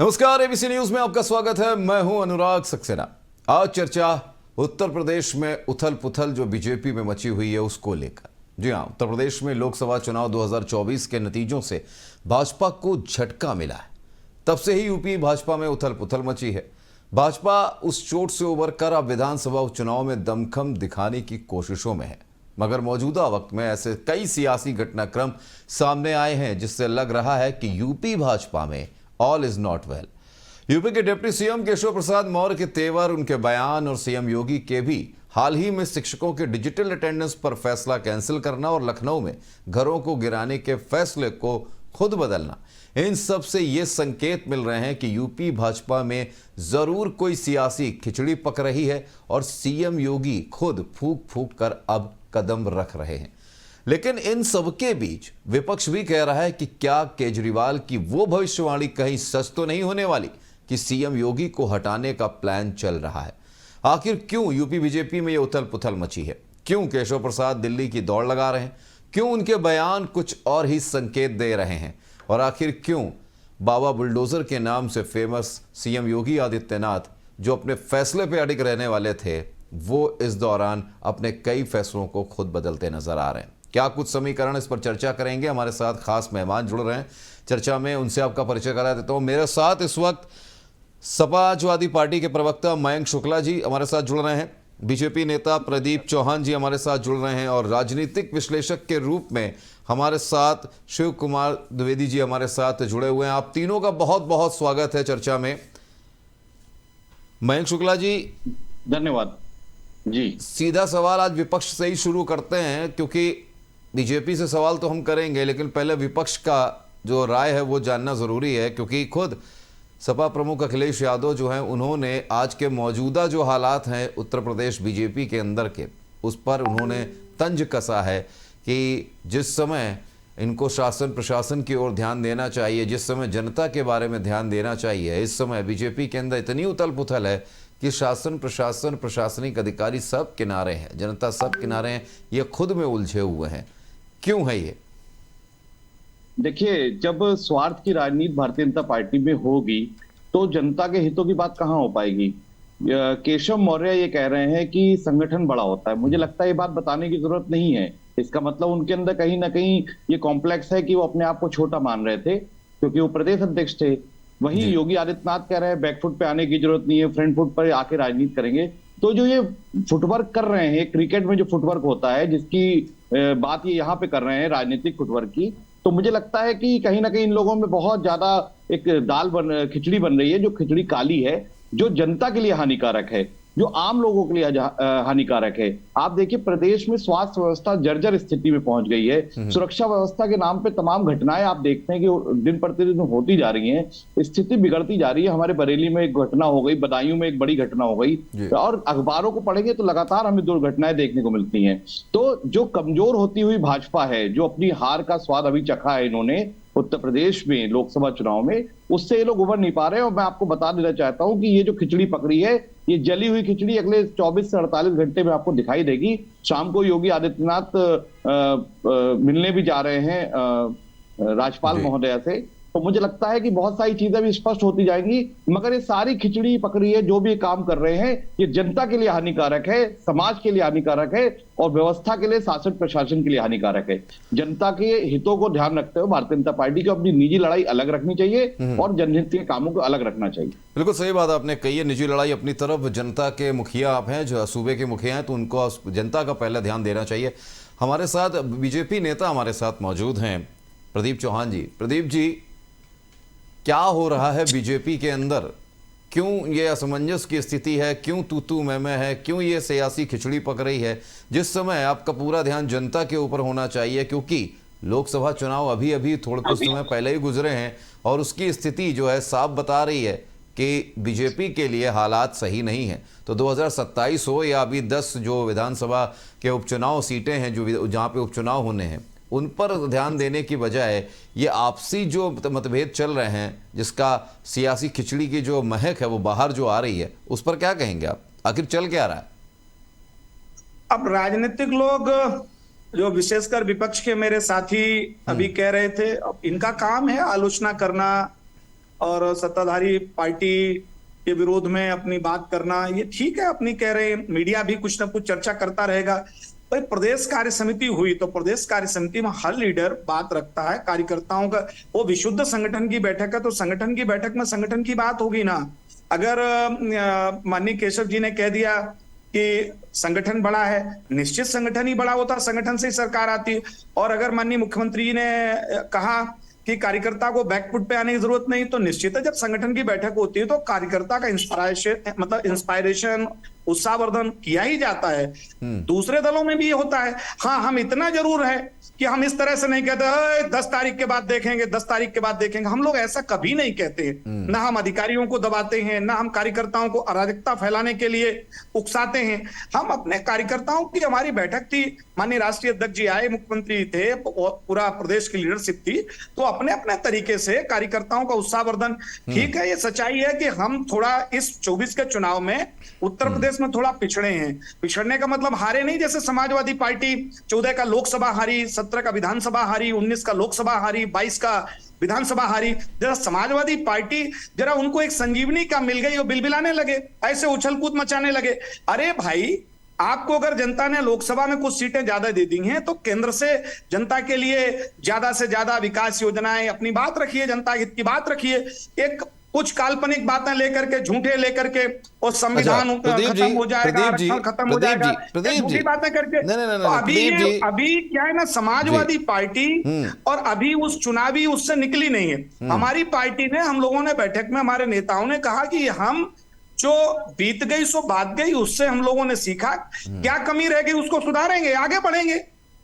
नमस्कार, ABC news में आपका स्वागत है। मैं हूं अनुराग सक्सेना। आज चर्चा उत्तर प्रदेश में उथल पुथल जो बीजेपी में मची हुई है उसको लेकर। जी हां, उत्तर प्रदेश में लोकसभा चुनाव 2024 के नतीजों से भाजपा को झटका मिला है। तब से ही यूपी भाजपा में उथल पुथल मची है। भाजपा उस चोट से उबर कर अब विधानसभा उपचुनाव में दमखम दिखाने की कोशिशों में है, मगर मौजूदा वक्त में ऐसे कई सियासी घटनाक्रम सामने आए हैं जिससे लग रहा है कि यूपी भाजपा में all is not well. UP के डिप्टी सीएम केशव प्रसाद मौर्य के तेवर, उनके बयान और सीएम योगी के भी हाल ही में शिक्षकों के डिजिटल अटेंडेंस पर फैसला कैंसिल करना और लखनऊ में घरों को गिराने के फैसले को खुद बदलना, इन सब से ये संकेत मिल रहे हैं कि यूपी भाजपा में जरूर कोई सियासी खिचड़ी पक रही है और सीएम योगी खुद फूंक फूंक कर अब कदम रख रहे हैं। लेकिन इन सबके बीच विपक्ष भी कह रहा है कि क्या केजरीवाल की वो भविष्यवाणी कहीं सच तो नहीं होने वाली कि सीएम योगी को हटाने का प्लान चल रहा है। आखिर क्यों यूपी बीजेपी में ये उथल पुथल मची है? क्यों केशव प्रसाद दिल्ली की दौड़ लगा रहे हैं? क्यों उनके बयान कुछ और ही संकेत दे रहे हैं? और आखिर क्यों बाबा बुलडोजर के नाम से फेमस सीएम योगी आदित्यनाथ, जो अपने फैसले पर अडिग रहने वाले थे, वो इस दौरान अपने कई फैसलों को खुद बदलते नजर आ रहे हैं? क्या कुछ समीकरण, इस पर चर्चा करेंगे। हमारे साथ खास मेहमान जुड़ रहे हैं चर्चा में, उनसे आपका परिचय करा देता हूं। मेरे साथ इस वक्त समाजवादी पार्टी के प्रवक्ता मयंक शुक्ला जी हमारे साथ जुड़ रहे हैं, बीजेपी नेता प्रदीप चौहान जी हमारे साथ जुड़ रहे हैं, और राजनीतिक विश्लेषक के रूप में हमारे साथ शिव कुमार द्विवेदी जी हमारे साथ जुड़े हुए हैं। आप तीनों का बहुत बहुत स्वागत है चर्चा में। मयंक शुक्ला जी, धन्यवाद जी। सीधा सवाल आज विपक्ष से ही शुरू करते हैं, क्योंकि बीजेपी से सवाल तो हम करेंगे लेकिन पहले विपक्ष का जो राय है वो जानना जरूरी है, क्योंकि खुद सपा प्रमुख अखिलेश यादव जो हैं, उन्होंने आज के मौजूदा जो हालात हैं उत्तर प्रदेश बीजेपी के अंदर के, उस पर उन्होंने तंज कसा है कि जिस समय इनको शासन प्रशासन की ओर ध्यान देना चाहिए, जिस समय जनता के बारे में ध्यान देना चाहिए, इस समय बीजेपी के अंदर इतनी उथल पुथल है कि शासन प्रशासन प्रशासनिक अधिकारी सब किनारे हैं, जनता सब किनारे हैं, ये खुद में उलझे हुए हैं। क्यों है ये? देखिए, जब स्वार्थ की राजनीति भारतीय जनता पार्टी में होगी तो जनता के हितों की बात कहां हो पाएगी। केशव मौर्य ये कह रहे हैं कि संगठन बड़ा होता है। मुझे लगता है ये बात बताने की जरूरत नहीं है। इसका मतलब उनके अंदर कहीं ना कहीं ये कॉम्प्लेक्स है कि वो अपने आप को छोटा मान रहे थे, क्योंकि वो प्रदेश अध्यक्ष थे। वहीं योगी आदित्यनाथ कह रहे हैं बैकफुट पे आने की जरूरत नहीं है, फ्रंट फुट पर आके राजनीति करेंगे। तो जो ये फुटवर्क कर रहे हैं, क्रिकेट में जो फुटवर्क होता है, जिसकी बात ये यहाँ पे कर रहे हैं राजनीतिक फुटवर्क की, तो मुझे लगता है कि कहीं ना कहीं इन लोगों में बहुत ज्यादा एक खिचड़ी बन रही है, जो खिचड़ी काली है, जो जनता के लिए हानिकारक है, जो आम लोगों के लिए हानिकारक है। आप देखिए, प्रदेश में स्वास्थ्य व्यवस्था जर्जर स्थिति में पहुंच गई है। सुरक्षा व्यवस्था के नाम पे तमाम घटनाएं आप देखते हैं कि दिन प्रतिदिन होती जा रही हैं, स्थिति बिगड़ती जा रही है। हमारे बरेली में एक घटना हो गई, बदायूं में एक बड़ी घटना हो गई, और अखबारों को पढ़ेंगे तो लगातार हमें दुर्घटनाएं देखने को मिलती हैं। तो जो कमजोर होती हुई भाजपा है, जो अपनी हार का स्वाद अभी चखा है इन्होंने उत्तर प्रदेश में लोकसभा चुनाव में, उससे ये लोग उबर नहीं पा रहे हैं। और मैं आपको बता देना चाहता हूं कि ये जो खिचड़ी पकड़ी है, ये जली हुई खिचड़ी अगले 24 से 48 घंटे में आपको दिखाई देगी। शाम को योगी आदित्यनाथ मिलने भी जा रहे हैं राज्यपाल महोदया से। तो मुझे लगता है कि बहुत सारी चीजें भी स्पष्ट होती जाएंगी, मगर ये सारी खिचड़ी पकड़ी है, जो भी काम कर रहे हैं, ये जनता के लिए हानिकारक है, समाज के लिए हानिकारक है, और व्यवस्था के लिए, शासन प्रशासन के लिए हानिकारक है। जनता के हितों को ध्यान रखते हुए भारतीय जनता पार्टी को अपनी निजी लड़ाई अलग रखनी चाहिए और जनहित के कामों को अलग रखना चाहिए। बिल्कुल सही बात आपने कही है। निजी लड़ाई अपनी तरफ, जनता के मुखिया आप हैं, जो सूबे के मुखिया हैं, तो उनको जनता का पहले ध्यान देना चाहिए। हमारे साथ बीजेपी नेता हमारे साथ मौजूद हैं, प्रदीप चौहान जी। प्रदीप जी, क्या हो रहा है बीजेपी के अंदर? क्यों ये असमंजस की स्थिति है? क्यों तू मैं है? क्यों ये सियासी खिचड़ी पक रही है, जिस समय आपका पूरा ध्यान जनता के ऊपर होना चाहिए? क्योंकि लोकसभा चुनाव अभी अभी थोड़े कुछ समय पहले ही गुजरे हैं और उसकी स्थिति जो है साफ बता रही है कि बीजेपी के लिए हालात सही नहीं है। तो 2027 हो या अभी 10 जो विधानसभा के उपचुनाव सीटें हैं, जो जहाँ पे उपचुनाव होने हैं, उन पर ध्यान देने की बजाय ये आपसी जो मतभेद चल रहे हैं, जिसका सियासी खिचड़ी की जो महक है वो बाहर जो आ रही है, उस पर क्या कहेंगे आप? आखिर चल क्या रहा है? अब राजनीतिक लोग, जो विशेषकर विपक्ष के मेरे साथी अभी कह रहे थे, अब इनका काम है आलोचना करना, और सत्ताधारी पार्टी के विरोध में अपनी बात करना, ये ठीक है, अपनी कह रहे हैं, मीडिया भी कुछ ना कुछ चर्चा करता रहेगा। भाई प्रदेश कार्य समिति हुई तो प्रदेश कार्य समिति में हर लीडर बात रखता है, कार्यकर्ताओं का वो विशुद्ध संगठन की बैठक है, तो संगठन की बैठक में संगठन की बात होगी ना। अगर माननीय केशव जी ने कह दिया कि संगठन बड़ा है, निश्चित संगठन ही बड़ा होता, संगठन से ही सरकार आती। और अगर माननीय मुख्यमंत्री जी ने कहा कि कार्यकर्ता को बैकफुट पे आने की जरूरत नहीं, तो निश्चित है जब संगठन की बैठक होती है तो कार्यकर्ता का इंस्पायरेशन उत्साहवर्धन किया ही जाता है। दूसरे दलों में भी ये होता है। हाँ, हम इतना जरूर है कि हम इस तरह से नहीं कहते 10 तारीख के बाद देखेंगे, 10 तारीख के बाद देखेंगे, हम लोग ऐसा कभी नहीं कहते। ना हम अधिकारियों को दबाते हैं, ना हम कार्यकर्ताओं को अराजकता फैलाने के लिए उकसाते हैं। हम अपने कार्यकर्ताओं की, हमारी बैठक थी, माननीय राष्ट्रीय अध्यक्ष जी आए, मुख्यमंत्री थे, पूरा प्रदेश की लीडरशिप थी, तो अपने अपने तरीके से कार्यकर्ताओं का उत्साहवर्धन। ठीक है, ये सच्चाई है कि हम थोड़ा इस 24 के चुनाव में उत्तर प्रदेश में थोड़ा पिछड़े हैं। पिछड़ने का मतलब हारे नहीं, जैसे समाजवादी पार्टी 14 का लोकसभा हारी, 17 का विधानसभा हारी, 19 का लोकसभा हारी, 22 का विधानसभा हारी। जरा समाजवादी पार्टी, जरा उनको एक संजीवनी का मिल गई और बिलबिलाने लगे, ऐसे उछल कूद मचाने लगे। अरे भाई, आपको अगर जनता ने लोकसभा में कुछ सीटें ज्यादा दे दी हैं तो केंद्र से जनता के लिए ज्यादा से ज्यादा विकास योजनाएं, अपनी बात रखिए, जनता हित की बात रखिए। एक कुछ काल्पनिक बातें लेकर के, झूठे लेकर के और संविधान खत्म हो जाएगा, आरक्षण खत्म हो जाएगा, झूठी बातें करके। अभी क्या है ना, समाजवादी पार्टी और अभी उस चुनावी उससे निकली नहीं है। हमारी पार्टी ने, हम लोगों ने बैठक में, हमारे नेताओं ने कहा कि हम जो बीत गई सो बात गई, उससे हम लोगों ने सीखा, क्या कमी रह गई उसको सुधारेंगे, आगे बढ़ेंगे।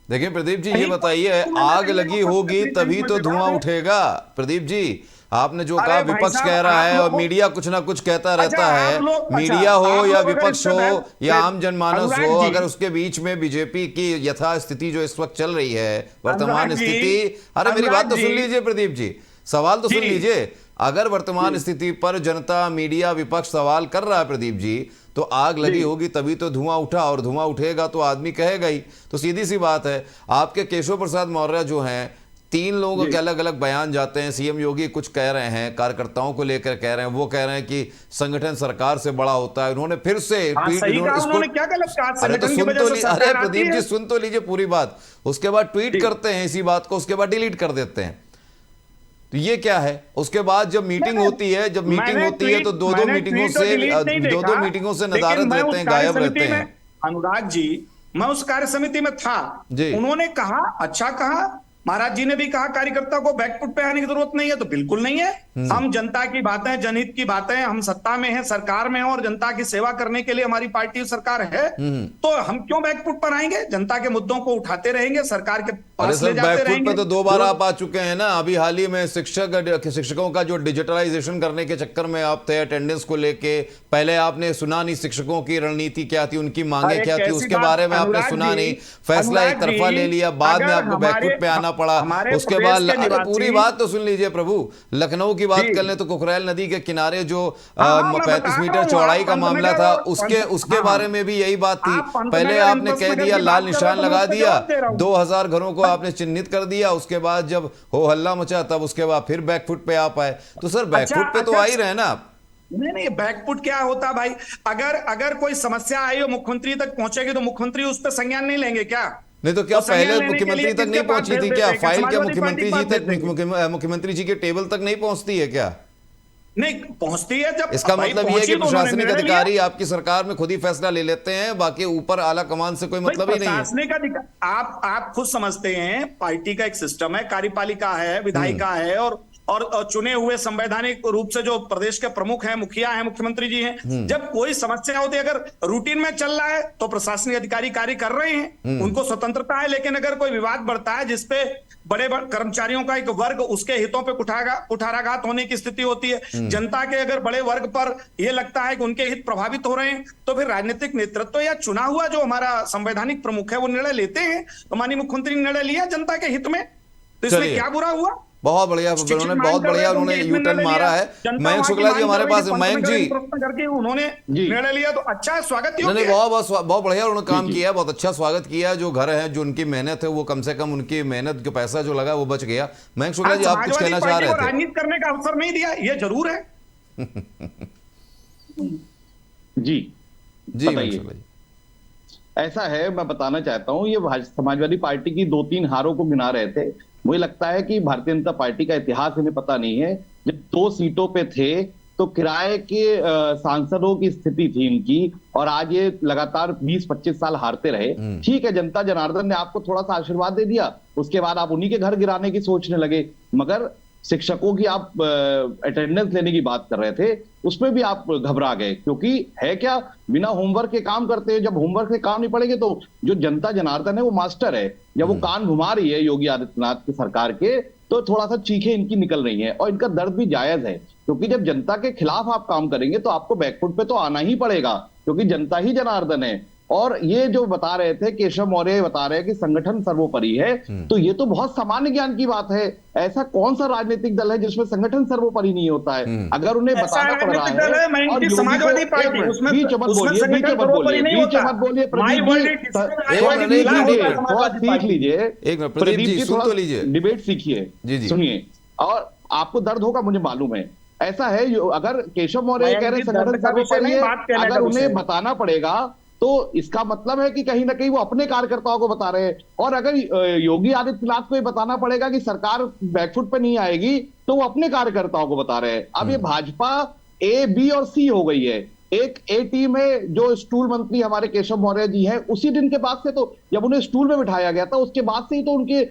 देखिए प्रदीप जी, ये बताइए, आग लगी होगी तभी तो धुआं उठेगा। प्रदीप जी, आपने जो कहा विपक्ष कह रहा है और मीडिया कुछ ना कुछ कहता रहता है, मीडिया हो या विपक्ष हो या आम जनमानस हो, अगर उसके बीच में बीजेपी की यथास्थिति जो इस वक्त चल रही है, वर्तमान स्थिति, अरे मेरी बात तो सुन लीजिए प्रदीप जी, सवाल तो सुन लीजिए। अगर वर्तमान स्थिति पर जनता, मीडिया, विपक्ष सवाल कर रहा है प्रदीप जी, तो आग लगी होगी तभी तो धुआं उठा, और धुआं उठेगा तो आदमी कहेगा ही। तो सीधी सी बात है, आपके केशव प्रसाद मौर्य जो हैं, 3 लोगों के अलग अलग बयान जाते हैं। सीएम योगी कुछ कह रहे हैं, कार्यकर्ताओं को लेकर कह रहे हैं, वो कह रहे हैं कि संगठन सरकार से बड़ा होता है। उन्होंने फिर से क्या गलत कहा? अरे तो सुन तो लीजिए, अरे प्रदीप जी सुन तो लीजिए पूरी बात। उसके बाद ट्वीट करते हैं इसी बात को, उसके बाद डिलीट कर देते हैं। तो ये क्या है? उसके बाद जब मीटिंग होती है, तो दो मीटिंगों से नदारद रहते हैं, गायब रहते हैं। अनुराग जी, मैं उस कार्य समिति में था, उन्होंने कहा, अच्छा कहा, महाराज जी ने भी कहा कार्यकर्ता को बैकफुट पे आने की जरूरत नहीं है, तो बिल्कुल नहीं है। हम जनता की बातें, जनहित की बातें, हम सत्ता में हैं, सरकार में हैं और जनता की सेवा करने के लिए हमारी पार्टी सरकार है, तो हम क्यों बैकफुट पर आएंगे? जनता के मुद्दों को उठाते रहेंगे, सरकार के पास ले जाते रहेंगे। पे तो 2 बार आप आ चुके हैं ना। अभी हाल ही में शिक्षकों का जो डिजिटलाइजेशन करने के चक्कर में आप थे, अटेंडेंस को लेके, पहले आपने सुना नहीं शिक्षकों की रणनीति क्या थी, उनकी मांगे क्या थी, उसके बारे में आपने सुना नहीं, फैसला एक तरफा ले लिया, बाद में आपको बैकफुट पे आना पड़ा। उसके बाद, अरे पूरी बात तो सुन लीजिए प्रभु, लखनऊ की बात कर ले तो कुकरेल नदी के किनारे जो 35 मीटर चौड़ाई का मामला था, उसके बारे में भी यही बात थी। पहले आपने कह दिया, लाल निशान लगा दिया, 2000 घरों को आपने चिन्हित कर दिया, उसके बाद जब हो हल्ला मचा तब उसके बाद फिर बैकफुट पे आ पाए। तो सर बैकफुट पे तो आ ही रहे ना आप। नहीं, बैकफुट क्या होता भाई? अगर कोई समस्या आई और मुख्यमंत्री तक पहुंचेगी तो मुख्यमंत्री उस पर संज्ञान नहीं लेंगे क्या? नहीं तो क्या पहले मुख्यमंत्री तक नहीं पहुंची थी क्या? फाइल क्या मुख्यमंत्री जी तक, मुख्यमंत्री जी के टेबल तक नहीं पहुंचती है क्या? नहीं पहुंचती है। जब इसका मतलब ये है कि प्रशासनिक अधिकारी आपकी सरकार में खुद ही फैसला ले लेते हैं, बाकी ऊपर आला कमान से कोई मतलब ही नहीं है। प्रशासनिक अधिकारी आप खुद समझते हैं, पार्टी का एक सिस्टम है, कार्यपालिका है, विधायिका है और चुने हुए संवैधानिक रूप से जो प्रदेश के प्रमुख हैं, मुखिया हैं, मुख्यमंत्री जी हैं। जब कोई समस्या होती है, अगर रूटीन में चल रहा है तो प्रशासनिक अधिकारी कार्य कर रहे हैं, उनको स्वतंत्रता है। लेकिन अगर कोई विवाद बढ़ता है जिसपे बड़े कर्मचारियों का एक वर्ग उसके हितों पे कुठाराघात होने की स्थिति होती है, जनता के अगर बड़े वर्ग पर यह लगता है कि उनके हित प्रभावित हो रहे हैं, तो फिर राजनीतिक नेतृत्व या चुना हुआ जो हमारा संवैधानिक प्रमुख है वो निर्णय लेते हैं। तो माननीय मुख्यमंत्री ने निर्णय लिया जनता के हित में, तो इसमें क्या बुरा हुआ? बहुत बढ़िया, उन्होंने बहुत बढ़िया उन्होंने यू टर्न मारा है। मयंक शुक्ला जी हमारे पास है। मयंक जी करके उन्होंने निर्णय लिया तो अच्छा है, स्वागत नहीं, बहुत बढ़िया उन्होंने काम किया, बहुत अच्छा स्वागत किया। जो घर है, जो उनकी मेहनत है, वो कम से कम उनकी मेहनत का पैसा जो लगा वो बच गया। मयंक शुक्ला जी आप कुछ कहना चाह रहे थे? राजनीति करने का अवसर नहीं दिया, ये जरूर है। जी जी मयंक शुक्ला जी, ऐसा है, मैं बताना चाहता हूं, ये समाजवादी पार्टी की 2-3 हारों को गिना रहे थे। मुझे लगता है कि भारतीय जनता पार्टी का इतिहास इन्हें पता नहीं है। जब 2 सीटों पे थे तो किराए के सांसदों की स्थिति थी इनकी, और आज ये लगातार 20-25 साल हारते रहे। ठीक है, जनता जनार्दन ने आपको थोड़ा सा आशीर्वाद दे दिया, उसके बाद आप उन्हीं के घर गिराने की सोचने लगे। मगर शिक्षकों की आप अटेंडेंस लेने की बात कर रहे थे, उसमें भी आप घबरा गए, क्योंकि है क्या, बिना होमवर्क के काम करते हैं। जब होमवर्क के काम नहीं पड़ेंगे तो जो जनता जनार्दन है वो मास्टर है। जब वो कान घुमा रही है योगी आदित्यनाथ की सरकार के, तो थोड़ा सा चीखें इनकी निकल रही हैं, और इनका दर्द भी जायज है, क्योंकि जब जनता के खिलाफ आप काम करेंगे तो आपको बैकफुट पे तो आना ही पड़ेगा, क्योंकि जनता ही जनार्दन है। और ये जो बता रहे थे केशव मौर्य, बता रहे हैं कि संगठन सर्वोपरि है, तो ये तो बहुत सामान्य ज्ञान की बात है। ऐसा कौन सा राजनीतिक दल है जिसमें संगठन सर्वोपरि नहीं होता है? अगर उन्हें बताना पड़ रहा है, और समाजवादी पार्टी बीच मत बोलिए, थोड़ा सीख लीजिए, एक मिनट प्रदीप जी सुन तो लीजिए, डिबेट सीखिए, सुनिए, और आपको दर्द होगा, मुझे मालूम है। ऐसा है, अगर केशव मौर्य कह रहे संगठन सर्वोपरि है, अगर उन्हें बताना पड़ेगा तो इसका मतलब है कि कहीं ना कहीं वो अपने कार्यकर्ताओं को बता रहे हैं। और अगर योगी आदित्यनाथ को ये बताना पड़ेगा कि सरकार बैकफुट पे नहीं आएगी, तो वो अपने कार्यकर्ताओं को बता रहे हैं। अब ये भाजपा ए, बी और सी हो गई है। एक ए टीम है, जो स्टूल मंत्री हमारे केशव मौर्य जी हैं, उसी दिन के बाद से, तो जब उन्हें स्टूल में बिठाया गया था उसके बाद से ही तो उनके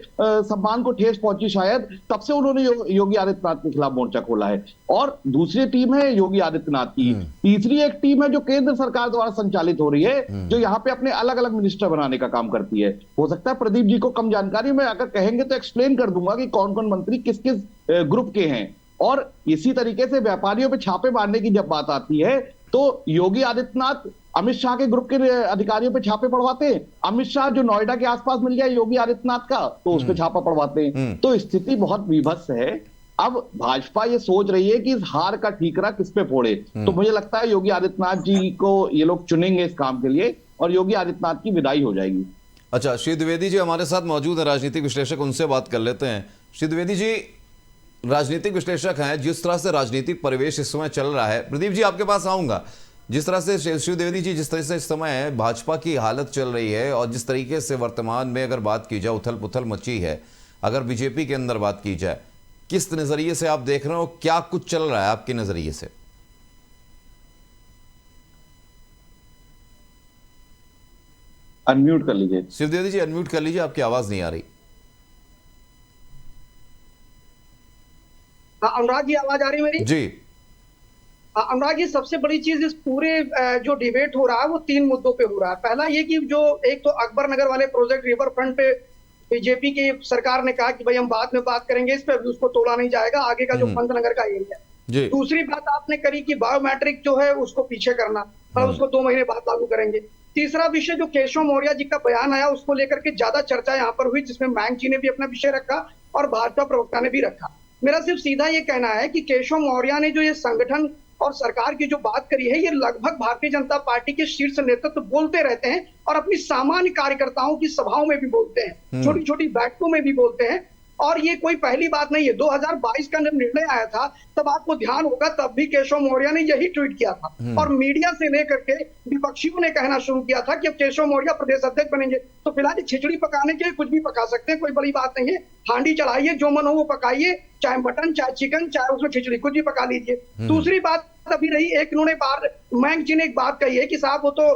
सम्मान को ठेस पहुंची, शायद तब से उन्होंने योगी आदित्यनाथ के खिलाफ मोर्चा खोला है। और दूसरी टीम है योगी आदित्यनाथ की, तीसरी एक टीम है जो केंद्र सरकार द्वारा संचालित हो रही है, जो यहाँ पे अपने अलग अलग मिनिस्टर बनाने का काम करती है। हो सकता है प्रदीप जी को कम जानकारी, में अगर कहेंगे तो एक्सप्लेन कर दूंगा कि कौन कौन मंत्री किस किस ग्रुप के हैं। और इसी तरीके से व्यापारियों पे छापे मारने की जब बात आती है, तो योगी आदित्यनाथ अमित शाह के ग्रुप के अधिकारियों पे छापे पड़वाते हैं। अमित शाह जो नोएडा के आसपास मिल गया योगी आदित्यनाथ का, तो उस पे छापा पड़वाते हैं। तो स्थिति बहुत विभत्स है। अब भाजपा ये सोच रही है कि इस हार का ठीकरा किस पे फोड़े, तो मुझे लगता है योगी आदित्यनाथ जी को ये लोग चुनेंगे इस काम के लिए, और योगी आदित्यनाथ की विदाई हो जाएगी। अच्छा, श्री द्विवेदी जी हमारे साथ मौजूद है, राजनीतिक विश्लेषक, उनसे बात कर लेते हैं। श्री द्विवेदी जी राजनीतिक विश्लेषक हैं, जिस तरह से राजनीतिक परिवेश इस समय चल रहा है, प्रदीप जी आपके पास आऊंगा, जिस तरह से श्री द्विवेदी जी, जिस तरह से इस समय भाजपा की हालत चल रही है, और जिस तरीके से वर्तमान में अगर बात की जाए उथल पुथल मची है, अगर बीजेपी के अंदर बात की जाए, किस नजरिए से आप देख रहे हो, क्या कुछ चल रहा है आपके नजरिए से? अनम्यूट कर लीजिए श्री द्विवेदी जी, अनम्यूट कर लीजिए, आपकी आवाज नहीं आ रही। अनुराग जी, आवाज आ रही है मेरी? जी अनुराग जी, सबसे बड़ी चीज इस पूरे जो डिबेट हो रहा है वो 3 मुद्दों पे हो रहा है। पहला ये कि जो एक तो अकबर नगर वाले प्रोजेक्ट रिवर फ्रंट पे बीजेपी की सरकार ने कहा कि भाई हम बाद में बात करेंगे, इस पे उसको तोड़ा नहीं जाएगा, आगे का जो पंत नगर का एरिया। दूसरी बात आपने करी कि बायोमेट्रिक जो है उसको पीछे करना, और उसको 2 महीने बाद लागू करेंगे। तीसरा विषय जो केशव मौर्य जी का बयान आया, उसको लेकर के ज्यादा चर्चा यहाँ पर हुई, जिसमें मयंक जी ने भी अपना विषय रखा और भाजपा प्रवक्ता ने भी रखा। मेरा सिर्फ सीधा ये कहना है कि केशव मौर्य ने जो ये संगठन और सरकार की जो बात करी है, ये लगभग भारतीय जनता पार्टी के शीर्ष नेतृत्व बोलते रहते हैं, और अपनी सामान्य कार्यकर्ताओं की सभाओं में भी बोलते हैं, छोटी छोटी बैठकों में भी बोलते हैं। और ये कोई पहली बात नहीं है। 2022 का जब निर्णय आया था, तब आपको ध्यान होगा, तब भी केशव मौर्य ने यही ट्वीट किया था, और मीडिया से लेकर के विपक्षियों ने कहना शुरू किया था कि अब केशव मौर्य प्रदेश अध्यक्ष बनेंगे। तो फिलहाल खिचड़ी पकाने के लिए कुछ भी पका सकते हैं, कोई बड़ी बात नहीं है। हांडी चढ़ाइए, जो मन हो वो पकाइए, चाहे मटन, चाहे चिकन, चाहे उसमें खिचड़ी, कुछ भी पका लीजिए। दूसरी बात अभी रही, एक इन्होंने मयंक जी ने एक बात कही है कि साहब वो तो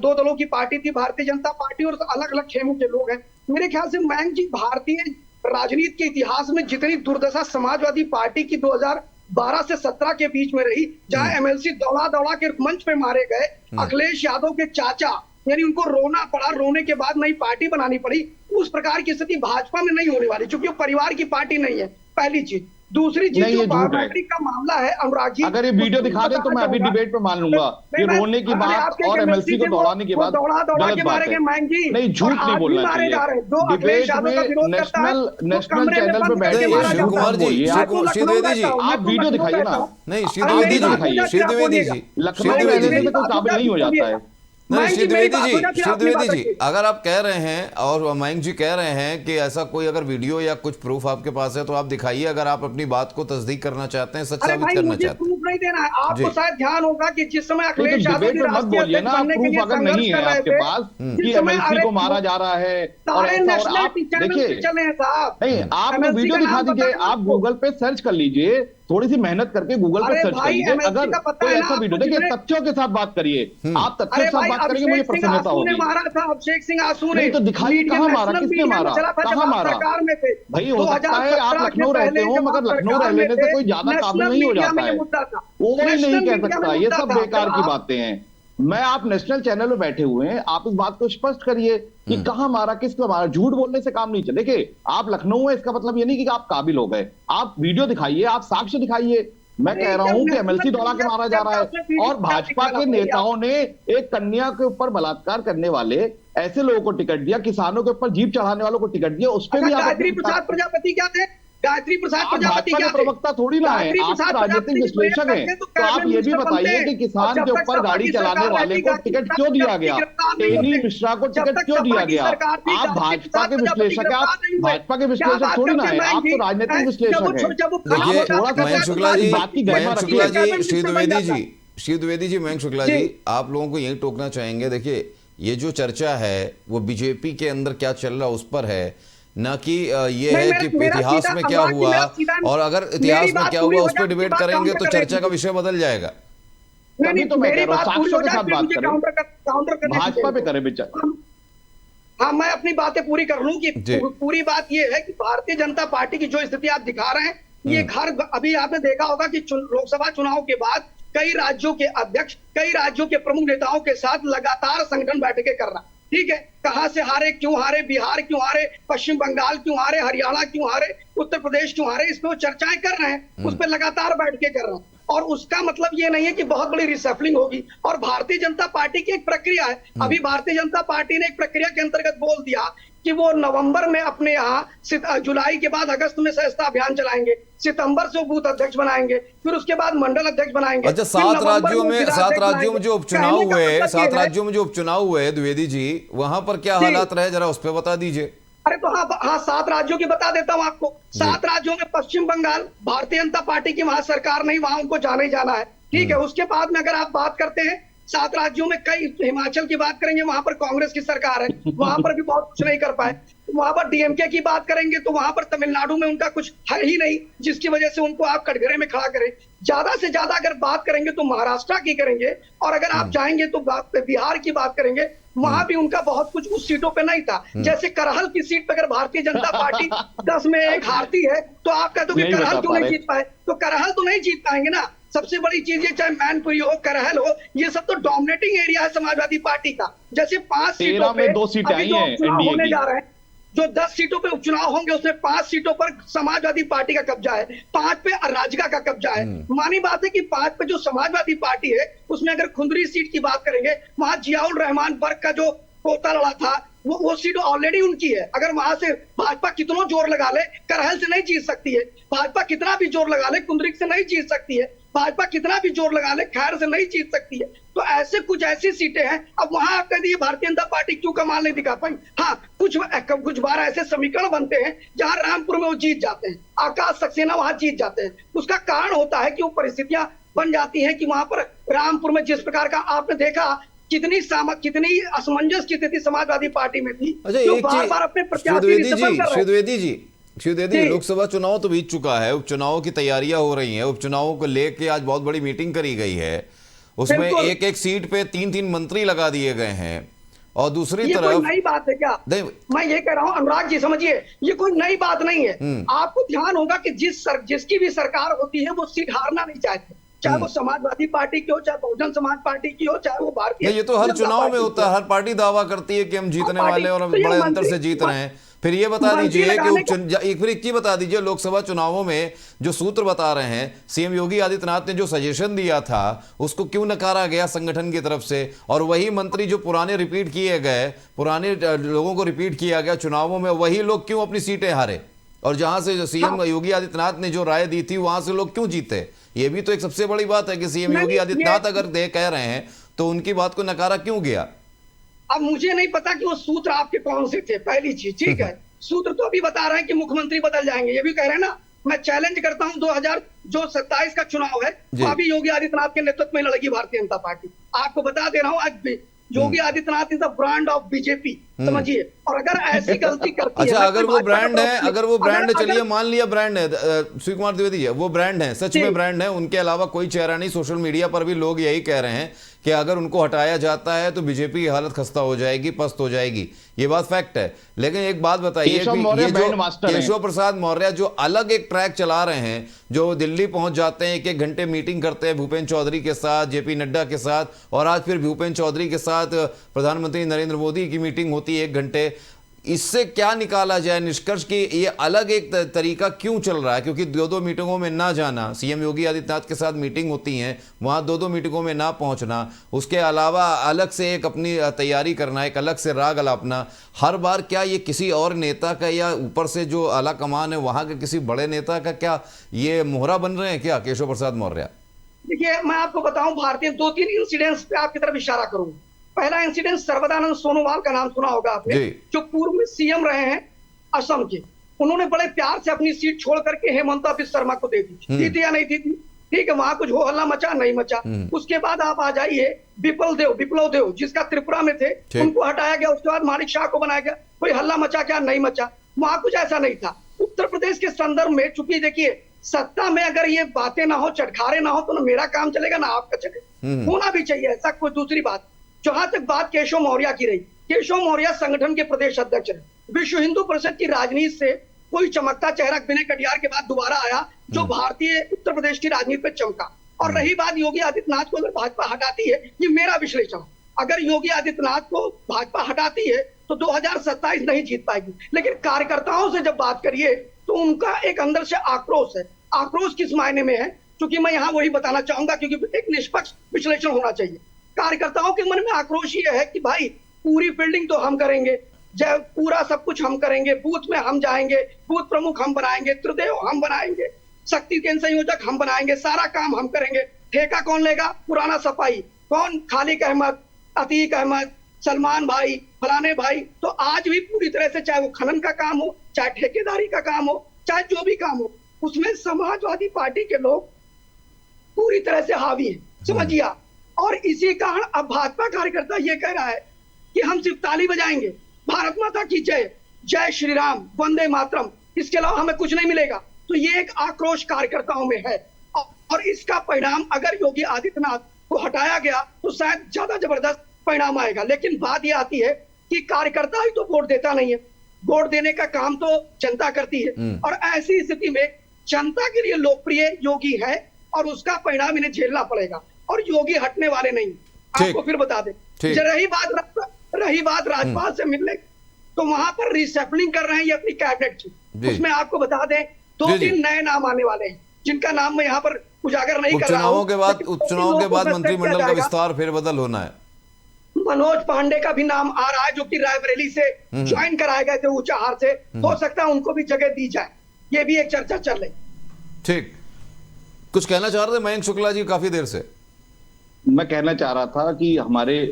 2 दलों की पार्टी थी, भारतीय जनता पार्टी, और अलग अलग खेमों के लोग हैं। मेरे ख्याल से मयंक जी, भारतीय राजनीति के इतिहास में जितनी दुर्दशा समाजवादी पार्टी की 2012 से 17 के बीच में रही, जहां एमएलसी दौड़ा दौड़ा के मंच पे मारे गए, अखिलेश यादव के चाचा, यानी उनको रोना पड़ा, रोने के बाद नई पार्टी बनानी पड़ी, उस प्रकार की स्थिति भाजपा में नहीं होने वाली, क्योंकि वो परिवार की पार्टी नहीं है, पहली चीज। दूसरी चीज नहीं, जो ये झूठ है। बायोमेट्रिक का मामला है अनुराग जी, अगर ये वीडियो उसको दिखा दे तो मैं अभी बताना डिबेट पे मान लूंगा चाहूंगा। ये मैं- रोने की अरे बात आपके और MLC एमएलसी को थे, दौड़ाने की वो बात दौड़ा गलत के बात मारे गए है। मयंक जी, नहीं, और झूठ नहीं आज भी बोलना मारे जा रहे हैं। जो चाहिए। अखिलेश डिबेट यादव का में विरोध करता है, वो नेशनल कमरे में चैनल पे बंद बैठ करके के मारा शिव जाता कुमार है। जी, बोलिए शिव मैं तो कुमार- लखनऊ श्रीद्विवेदी रहता जी, हूं, मैं आप तो वीडियो लखनऊ दिखाइए रहता ना। हूं। नहीं अरे श्रीद्विवेदी मेरी जी, बात हो जाए, श्रीद्विवेदी क्या जी, लखनऊ में श्रीद्विवेदी रहने जी, से कोई काबिल नहीं हो जाता है। नहीं मयंक जी, मेरी श्रीद्विवेदी बात हो जी, जाए, फिर आप अपनी श्रीद्विवेदी बात जी, रखिए। अगर आप कह रहे हैं और मयंक जी कह रहे हैं कि ऐसा कोई अगर वीडियो या कुछ प्रूफ आपके पास है तो आप दिखाइए, अगर आप अपनी बात को तस्दीक करना चाहते हैं, सच अरे साबित भाई करना मुझे चाहते हैं। प्रूफ नहीं देना है, आपको जी। शायद ध्यान होगा कि जिस समय नहीं अखिलेश तो यादव डिबेट जी में मत राष्ट्रीय बोलिए अध्यक्ष ना, बनने के प्रूफ लिए अगर संघर्ष नहीं है कर रहे आपके थे, पास जिस कि समय एमएलसी को मारा जा रहा है और सारे ऐसा, और नेशनल आप चैनल देखिए चले हैं साहब। नहीं आप लोग MLC वीडियो का दिखा नाम दीजिए, पता है आप आपको? गूगल पे सर्च कर लीजिए, थोड़ी सी मेहनत करके गूगल पे अरे सर्च कर भाई, लीजिए। MLC अगर का पता कोई है ना ऐसा वीडियो, आपको, देखिए जिसने- तथ्यों के साथ बात करिए, आप तथ्यों अरे के साथ भाई, बात करेंगे, मुझे अभिषेक सिंह प्रसन्नता आसू ने होगी। मारा था, अभिषेक सिंह आसू ने। नहीं तो दिखाइए मीडिया- कहाँ मारा, नेशनल किसने मीडिया में मारा, चला था जब कहाँ आप मारा? सरकार में थे। भाई हो सकता है आप 2017 लखनऊ के रहते पहले हो, जब मगर आप लखनऊ सरकार रह में लेने से थे, कोई ज्यादा काबिल नेशनल नहीं हो मीडिया में जाता ये है। मुद्दा था। कोई नहीं नेशनल कह मीडिया में सकता, ये मुद्दा सब था। बेकार जब की आप- बातें हैं। मैं आप नेशनल चैनल पे बैठे हुए हैं, आप इस बात को स्पष्ट करिए कि कहां मारा, किसको मारा। झूठ बोलने से काम नहीं चले। देखिए आप लखनऊ में, इसका मतलब ये नहीं कि आप काबिल हो गए। आप वीडियो दिखाइए, आप साक्ष्य दिखाइए। मैं अरे कह रहा हूं कि जब एमएलसी दौड़ा के मारा जा रहा आपने है वीडियो और भाजपा दिखाना के भाई, नेताओं ने एक कन्या के ऊपर बलात्कार करने वाले ऐसे लोगों को टिकट दिया, किसानों के ऊपर जीप चढ़ाने वालों को टिकट दिया, उस पर अच्छा, भी आप गायत्री अपनी- प्रसाद प्रजापति क्या थे? गायत्री प्रसाद आप प्रजापति भाजपा क्या के थे? प्रवक्ता थोड़ी ना है, गायत्री आप तो प्रसाद राजनीतिक प्रजापति विश्लेषक हैं। तो तो आप ये भी बताइए कि किसान के ऊपर गाड़ी चलाने वाले को टिकट क्यों दिया गया, टेनी मिश्रा को टिकट क्यों दिया गया? आप भाजपा के विश्लेषक हैं, आप भाजपा के विश्लेषक थोड़ी ना है, आप तो राजनीतिक विश्लेषक हैं। देखिए थोड़ा सा मयंक शुक्ला जी, बात की गरिमा मयंक शुक्ला रखिए। जी, श्रीद्विवेदी जी, श्रीद्विवेदी जी, मयंक शुक्ला जी। जी, आप लोगों को यही टोकना चाहेंगे। देखिए ये जो चर्चा है वो बीजेपी के अंदर क्या चल रहा उस पर है, न कि ये नहीं, है कि मेरा इतिहास सीधा में क्या अनुराग जी, हुआ, मेरा सीधा- और अगर मेरी इतिहास में बात क्या पूरी हुआ हो उस पर जाए, डिबेट बात करेंगे काउंटर तो करें चर्चा का विषय बदल जाएगा। तभी तो मैं मेरी कह रहा हूं, बात पूरी साक्ष्यों हो के जाए, साथ फिर बात मुझे करें, काउंटर करने भाजपा पे दीजिए। करें विचार। हाँ, मैं अपनी बातें पूरी कर लूं कि जी। पूरी बात ये है कि भारतीय जनता पार्टी की जो स्थिति आप दिखा रहे हैं, ये घर अभी आपने देखा होगा कि लोकसभा चुनाव के बाद कई राज्यों के अध्यक्ष, कई राज्यों के प्रमुख नेताओं के साथ लगातार संगठन बैठकें कर रहा है। ठीक है, कहां से हारे, क्यों हारे, बिहार क्यों हारे, पश्चिम बंगाल क्यों हारे, हरियाणा क्यों हारे, उत्तर प्रदेश क्यों हारे, इस पे वो चर्चाएं कर रहे हैं, उस पर लगातार बैठकें कर रहे हैं। और उसका मतलब ये नहीं है कि बहुत बड़ी रिसफलिंग होगी। और भारतीय जनता पार्टी की एक प्रक्रिया है। अभी भारतीय जनता पार्टी ने एक प्रक्रिया के अंतर्गत बोल दिया कि वो नवंबर में अपने यहाँ जुलाई के बाद अगस्त में सदस्यता अभियान चलाएंगे, सितंबर से वो बूथ अध्यक्ष बनाएंगे, फिर उसके बाद मंडल अध्यक्ष बनाएंगे। अच्छा, फिर सात नवंबर राज्यों में जिला सात अध्यक्ष राज्यों में बनाएंगे। जो उपचुनाव कहने का हुए, मतलब सात ये है- राज्यों में जो उपचुनाव हुए द्विवेदी जी, वहां पर क्या जी। हालात रहे जरा उस पर बता दीजिए। अरे तो हाँ, 7 राज्यों की बता देता हूं आपको। 7 राज्यों में पश्चिम बंगाल, भारतीय जनता पार्टी की वहां सरकार नहीं, वहां उनको जाना ही जाना है। ठीक है, उसके बाद में अगर आप बात करते हैं 7 राज्यों में, कई हिमाचल की बात करेंगे, वहां पर कांग्रेस की सरकार है, वहां पर भी बहुत कुछ नहीं कर पाए। वहां पर डीएमके की बात करेंगे तो वहां पर तमिलनाडु में उनका कुछ है ही नहीं, जिसकी वजह से उनको आप कटघरे में खड़ा करें। ज्यादा से ज्यादा अगर बात करेंगे तो महाराष्ट्र की करेंगे, और अगर आप जाएंगे तो बिहार की बात करेंगे, वहां भी उनका बहुत कुछ उस सीटों पे नहीं था। जैसे करहल की सीट पे अगर भारतीय जनता पार्टी 10 में 1 हारती है तो आप कहते हो कि नहीं करहल बता क्यों पा नहीं रहे। जीत पाए, तो करहल तो नहीं जीत पाएंगे ना। सबसे बड़ी चीज ये, चाहे मैनपुरी हो, करहल हो, ये सब तो डोमिनेटिंग एरिया है समाजवादी पार्टी का। जैसे 5 सीटों 13 में पे 2 सीटें अभी आई जो हैं उपचुनाव एनडीए होने की। जा रहे हैं, जो 10 सीटों पे उपचुनाव होंगे उसमें 5 सीटों पर समाजवादी पार्टी का कब्जा है, 5 पे राजगा का कब्जा है। मानी बात है कि 5 पे जो समाजवादी पार्टी है उसमें अगर खुंदरी सीट की बात करेंगे, वहां जियाउल रहमान बर्ग का जो पोता लड़ा था, वो सीट ऑलरेडी उनकी है। अगर वहां से भाजपा कितना जोर लगा ले, करहल से नहीं जीत सकती है। भाजपा कितना भी जोर लगा ले, कुंदरी से नहीं जीत सकती है। भाजपा कितना भी जोर लगा ले, खैर से नहीं जीत सकती है। तो ऐसे कुछ ऐसी सीटें हैं। अब वहां आप कह दिए भारतीय जनता पार्टी क्यों कमाल नहीं दिखा पाई। हाँ, कुछ बार ऐसे समीकरण बनते हैं जहां रामपुर में वो जीत जाते हैं, आकाश सक्सेना वहां जीत जाते हैं। उसका कारण होता है कि वो परिस्थितियां बन जाती हैं कि वहां पर रामपुर में जिस प्रकार का आपने देखा, कितनी असमंजस की स्थिति समाजवादी पार्टी में थी। अच्छा, जो एक बार बार अपने प्रत्याशी रिसफल कर रहे हैं। श्रीद्विवेदी जी, लोकसभा चुनाव तो बीत चुका है, उपचुनाव की तैयारियां हो रही हैं, उपचुनावों को लेके आज बहुत बड़ी मीटिंग करी गई है, उसमें बिल्कुल। एक एक सीट पे 3-3 मंत्री लगा दिए गए हैं, और दूसरी ये कोई तरफ नई बात है क्या? नहीं, मैं ये कह रहा हूं अनुराग जी, समझिए, ये कोई नई बात नहीं है। आपको ध्यान होगा कि जिसकी भी सरकार होती है वो सीट हारना नहीं चाहते, चाहे वो समाजवादी पार्टी की हो, चाहे बहुजन समाज पार्टी की हो, चाहे वो भारतीय ये तो हर जनता चुनाव में पार्टी होता है, हर पार्टी दावा करती है कि हम जीतने पार्टी- वाले और हम तो ये बड़े अंतर मंत्री- से जीत रहे हैं, फिर ये बता बंसी दीजिए कि लगाने का- एक चीज बता दीजिए, लोकसभा चुनावों में जो सूत्र बता रहे हैं, सीएम योगी आदित्यनाथ ने जो सजेशन दिया था उसको क्यों नकारा गया संगठन की तरफ से, और वही मंत्री जो पुराने रिपीट किए गए, पुराने लोगों को रिपीट किया गया चुनावों में, वही लोग क्यों अपनी सीटें हारे, और जहां से जो सीएम योगी आदित्यनाथ ने जो राय दी थी वहां से लोग क्यों जीते? ये भी तो एक सबसे बड़ी बात है कि सीएम नहीं, योगी आदित्यनाथ ये- अगर दे कह रहे हैं तो उनकी बात को नकारा क्यों गया? अब मुझे नहीं पता कि वो सूत्र आपके कौन से थे, पहली चीज, ठीक है। सूत्र तो अभी बता रहे हैं कि मुख्यमंत्री बदल जाएंगे, ये भी कह रहे हैं ना। मैं चैलेंज करता हूं, 2027 का चुनाव है, जी। वो अभी योगी आदित्यनाथ के नेतृत्व में लड़ेगी भारतीय जनता पार्टी। आपको बता दे रहा हूं, आज भी Yogi Adityanath is the brand of BJP, समझिए। और अगर ऐसी गलती करती अच्छा, है, अगर वो ब्रांड है, अगर वो ब्रांड है, चलिए अगर- मान लिया ब्रांड है, शिव कुमार द्विवेदी है, वो ब्रांड है, सच जी। में ब्रांड है, उनके अलावा कोई चेहरा नहीं। सोशल मीडिया पर भी लोग यही कह रहे हैं कि अगर उनको हटाया जाता है तो बीजेपी की हालत खस्ता हो जाएगी, पस्त हो जाएगी, ये बात फैक्ट है। लेकिन एक बात बताइए केशव कि मौर्य ये जो बैंड मास्टर हैं। केशव प्रसाद मौर्य जो अलग एक ट्रैक चला रहे हैं, जो दिल्ली पहुंच जाते हैं, एक एक घंटे मीटिंग करते हैं भूपेंद्र चौधरी के साथ, जेपी नड्डा के साथ, और आज फिर भूपेंद्र चौधरी के साथ प्रधानमंत्री नरेंद्र मोदी की मीटिंग होती है 1 घंटे। इससे क्या निकाला जाए निष्कर्ष कि ये अलग एक तरीका क्यों चल रहा है? क्योंकि 2-2 मीटिंगों में ना जाना, सीएम योगी आदित्यनाथ के साथ मीटिंग होती है, वहां 2-2 मीटिंगों में ना पहुंचना, उसके अलावा अलग से एक अपनी तैयारी करना, एक अलग से राग अलापना हर बार, क्या ये किसी और नेता का या ऊपर से जो आला कमान है वहां के किसी बड़े नेता का क्या ये मोहरा बन रहे हैं क्या केशव प्रसाद मौर्य? देखिए, मैं आपको बताऊं, भारतीय 2-3 इंसिडेंट्स पे आपकी तरफ इशारा करूंगा। पहला इंसिडेंट सर्वदानंद सोनोवाल का नाम सुना होगा आपने, जी। जो पूर्व में सीएम रहे हैं असम के। उन्होंने बड़े प्यार से अपनी सीट छोड़ करके हेमंता बिस्वा शर्मा को दे दी थी या नहीं दी थी, ठीक है। वहां कुछ हो हल्ला मचा नहीं मचा। उसके बाद आप आ जाइए विप्लव देव जिसका त्रिपुरा में थे, उनको हटाया गया। उसके बाद मानिक शाह को बनाया गया। कोई हल्ला मचा क्या? नहीं मचा। वहां कुछ ऐसा नहीं था। उत्तर प्रदेश के संदर्भ में चूंकि देखिए, सत्ता में अगर ये बातें ना हो, चटखारे ना हो, तो ना मेरा काम चलेगा ना आपका चलेगा। होना भी चाहिए ऐसा। कोई दूसरी बात, जहां तक बात केशव मौर्य की रही, केशव मौर्य संगठन के प्रदेश अध्यक्ष है। विश्व हिंदू परिषद की राजनीति से कोई चमकता चेहरा विनय कटियार के बाद दोबारा आया, जो भारतीय उत्तर प्रदेश की राजनीति पे चमका। और रही बात योगी आदित्यनाथ को अगर भाजपा हटाती है, ये मेरा विश्लेषण, अगर योगी आदित्यनाथ को भाजपा हटाती है तो 2027 नहीं जीत पाएगी। लेकिन कार्यकर्ताओं से जब बात करिए तो उनका एक अंदर से आक्रोश है। आक्रोश किस मायने में है, क्योंकि मैं यहाँ वही बताना चाहूंगा, क्योंकि एक निष्पक्ष विश्लेषण होना चाहिए। कार्यकर्ताओं के मन में आक्रोश ये है कि भाई पूरी फील्डिंग तो हम करेंगे, जब पूरा सब कुछ हम करेंगे, बूथ में हम जाएंगे, बूथ प्रमुख हम बनाएंगे, त्रिदेव हम बनाएंगे, शक्ति केंद्र संयोजक हम बनाएंगे, सारा काम हम करेंगे। ठेका कौन लेगा? पुराना सफाई कौन? खालिक अहमद, अतीक अहमद, सलमान भाई, फलाने भाई। तो आज भी पूरी तरह से, चाहे वो खनन का काम हो, चाहे ठेकेदारी का काम हो, चाहे जो भी काम हो, उसमें समाजवादी पार्टी के लोग पूरी तरह से हावी है, समझिए आप। और इसी कारण अब भाजपा कार्यकर्ता ये कह रहा है कि हम सिर्फ ताली बजाएंगे, भारत माता की जय, जय श्री राम, वंदे मातरम, इसके अलावा हमें कुछ नहीं मिलेगा। तो ये एक आक्रोश कार्यकर्ताओं में है। और इसका परिणाम अगर योगी आदित्यनाथ को हटाया गया तो शायद ज्यादा जबरदस्त परिणाम आएगा। लेकिन बात यह आती है कि कार्यकर्ता ही तो वोट देता नहीं है, वोट देने का काम तो जनता करती है। और ऐसी स्थिति में जनता के लिए लोकप्रिय योगी है और उसका परिणाम इन्हें झेलना पड़ेगा। और योगी हटने वाले नहीं। आपको फिर बता दें, रही बात राज्यपाल से मिलने, तो वहां पर रिसेफलिंग कर रहे हैं ये अपनी कैबिनेट की। उसमें आपको बता दें 2-3 नए नाम आने वाले हैं, जिनका नाम मैं यहाँ पर उजागर नहीं कर रहा हूं। उपचुनाव के बाद मंत्रिमंडल का विस्तार फेरबदल होना है। मनोज पांडे का भी नाम आ रहा है, जो कि रायबरेली से ज्वाइन कराए गए थे ऊंचाहार से। हो सकता है उनको भी जगह दी जाए, ये भी एक चर्चा चल रही। ठीक, कुछ कहना चाह रहे थे मयंक शुक्ला जी काफी देर से? मैं कहना चाह रहा था कि हमारे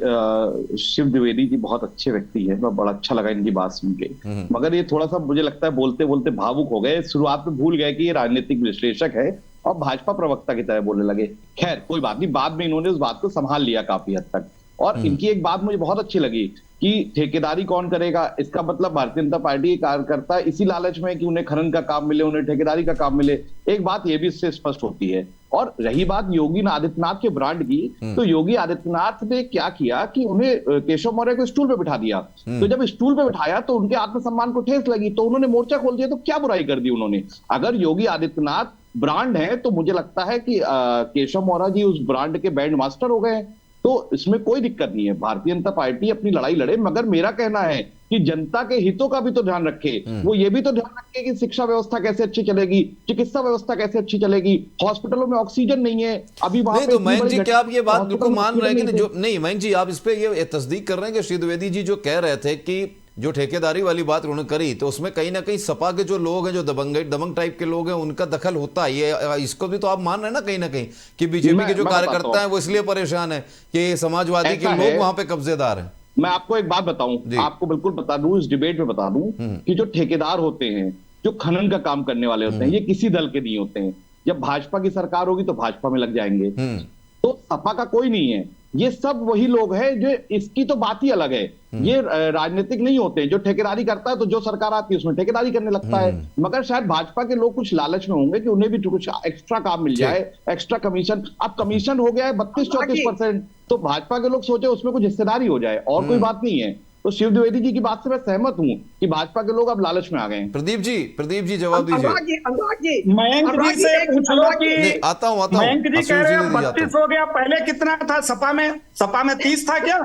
शिव द्विवेदी जी बहुत अच्छे व्यक्ति है, बड़ा अच्छा लगा इनकी बात सुन के। मगर ये थोड़ा सा मुझे लगता है बोलते बोलते भावुक हो गए। शुरुआत में भूल गए कि ये राजनीतिक विश्लेषक है और भाजपा प्रवक्ता की तरह बोलने लगे। खैर कोई बात नहीं, बाद में इन्होंने उस बात को संभाल लिया काफी हद तक। और इनकी एक बात मुझे बहुत अच्छी लगी कि ठेकेदारी कौन करेगा। इसका मतलब भारतीय जनता पार्टी के कार्यकर्ता इसी लालच में कि उन्हें खनन का काम मिले, उन्हें ठेकेदारी का काम मिले। एक बात ये भी इससे स्पष्ट होती है। और रही बात योगी आदित्यनाथ के ब्रांड की, तो योगी आदित्यनाथ ने क्या किया कि उन्हें केशव मौर्य को स्टूल पे बिठा दिया। तो जब स्टूल पे बिठाया तो उनके आत्मसम्मान को ठेस लगी, तो उन्होंने मोर्चा खोल दिया। तो क्या बुराई कर दी उन्होंने? अगर योगी आदित्यनाथ ब्रांड है तो मुझे लगता है कि केशव मौर्य जी उस ब्रांड के बैंड मास्टर हो गए। तो इसमें कोई दिक्कत नहीं है, भारतीय जनता पार्टी अपनी लड़ाई लड़े, मगर मेरा कहना है कि जनता के हितों का भी तो ध्यान रखे। वो ये भी तो ध्यान रखे कि शिक्षा व्यवस्था कैसे अच्छी चलेगी, चिकित्सा व्यवस्था कैसे अच्छी चलेगी, हॉस्पिटलों में ऑक्सीजन नहीं है अभी वहां नहीं पे तो इतनी मयंक बड़ी जी, क्या आप ये बात हॉस्पिटल बिल्कुल में मान रहे हैं कि ऑक्सीजन जो नहीं मयंक जी, आप इस पे ये तस्दीक कर रहे हैं कि श्री द्विवेदी जी जो कह रहे थे कि जो ठेकेदारी वाली बात उन्होंने करी, तो उसमें कहीं ना कहीं सपा के जो लोग हैं, जो दबंग टाइप के लोग हैं, उनका दखल होता है। ये इसको भी तो आप मान रहे हैं ना कहीं ना कहीं कि बीजेपी के जो कार्यकर्ता हैं वो इसलिए परेशान है कि समाजवादी के लोग वहां पे कब्जेदार हैं। मैं आपको एक बात बताऊं, आपको बिल्कुल बता दूं, इस डिबेट में बता दूं कि जो ठेकेदार होते हैं, जो खनन का काम करने वाले होते हैं, ये किसी दल के नहीं होते हैं। जब भाजपा की सरकार होगी तो भाजपा में लग जाएंगे, तो सपा का कोई नहीं है। ये सब वही लोग हैं जो, इसकी तो बात ही अलग है, ये राजनीतिक नहीं होते। जो ठेकेदारी करता है तो जो सरकार आती है उसमें ठेकेदारी करने लगता है। मगर शायद भाजपा के लोग कुछ लालच में होंगे कि उन्हें भी कुछ एक्स्ट्रा काम मिल जाए, एक्स्ट्रा कमीशन। अब कमीशन हो गया है 32-34%, तो भाजपा के लोग सोचे उसमें कुछ हिस्सेदारी हो जाए, और कोई बात नहीं है। तो शिव द्विवेदी जी की बात से मैं सहमत हूं कि भाजपा के लोग अब लालच में आ गए हैं। प्रदीप जी जवाब दीजिए। अनुराग जी मयंक जी से पूछ लो कि नहीं, आता हूं मयंक जी कह रहे हैं आशीष जी 32 हो गया, पहले कितना था सपा में 30 था क्या?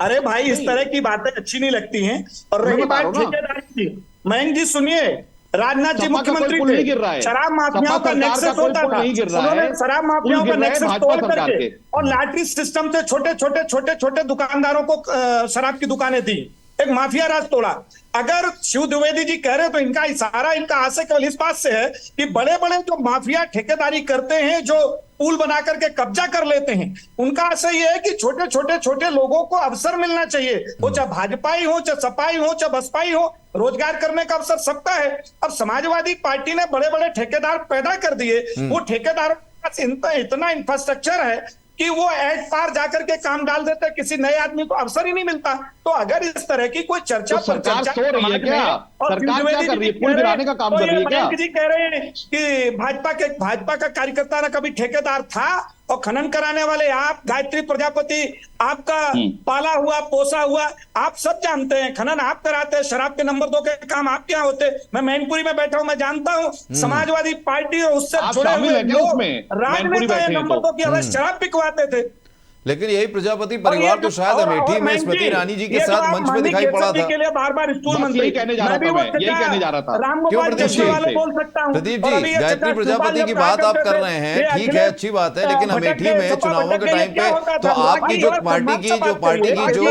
अरे भाई, इस तरह की बातें अच्छी नहीं लगती हैं। और रही बात ठेकेदारी की, मयंक जी सुनिए, राजनाथ जी मुख्यमंत्री थे, शराब माफियाओं का नेक्सस होता था, उन्होंने शराब माफियाओं का नेक्सस तोड़ करके और लॉटरी सिस्टम से छोटे दुकानदारों को शराब की दुकानें दी, एक माफिया राज तोड़ा। अगर शिव द्विवेदी जी कह रहे हैं तो इनका इशारा, इनका आशय केवल इस बात से है कि बड़े बड़े जो माफिया ठेकेदारी करते हैं, जो पुल बना करके कब्जा कर लेते हैं, उनका आशय यह है कि छोटे लोगों को अवसर मिलना चाहिए, वो चाहे भाजपाई हो, चाहे सपाई हो, चाहे बसपाई हो, रोजगार करने का अवसर सबका है। अब समाजवादी पार्टी ने बड़े बड़े ठेकेदार पैदा कर दिए, वो ठेकेदारों के पास इतना इंफ्रास्ट्रक्चर है कि वो एड पार जाकर के काम डाल देते, किसी नए आदमी को अवसर ही नहीं मिलता। तो अगर इस तरह की कोई चर्चा तो सरकार सो रही है क्या? सरकार क्या कर रही है? पुल गिराने का काम कर रही है क्या? जी कह रहे हैं कि भाजपा का कार्यकर्ता ना कभी ठेकेदार था, और खनन कराने वाले आप, गायत्री प्रजापति, आपका पाला हुआ पोसा हुआ, आप सब जानते हैं, खनन आप कराते हैं, शराब के नंबर 2 के काम आपके यहाँ होते। मैं मैनपुरी में बैठा हूं, मैं जानता हूं समाजवादी पार्टी और उससे जुड़े हुए लोग राजनेता नंबर 2 की अवैध शराब बिकवाते थे। लेकिन यही प्रजापति परिवार तो शायद अमेठी में स्मृति ईरानी जी के साथ मंच में दिखाई पड़ा था। के लिए बार-बार स्कूल मंत्री यही कहने जा रहा था। क्यों प्रदीप जी? बोल सकता हूं प्रदीप जी, गायत्री प्रजापति की बात आप कर रहे हैं, ठीक है, अच्छी बात है, लेकिन अमेठी में चुनावों के टाइम पे तो आपकी जो पार्टी की जो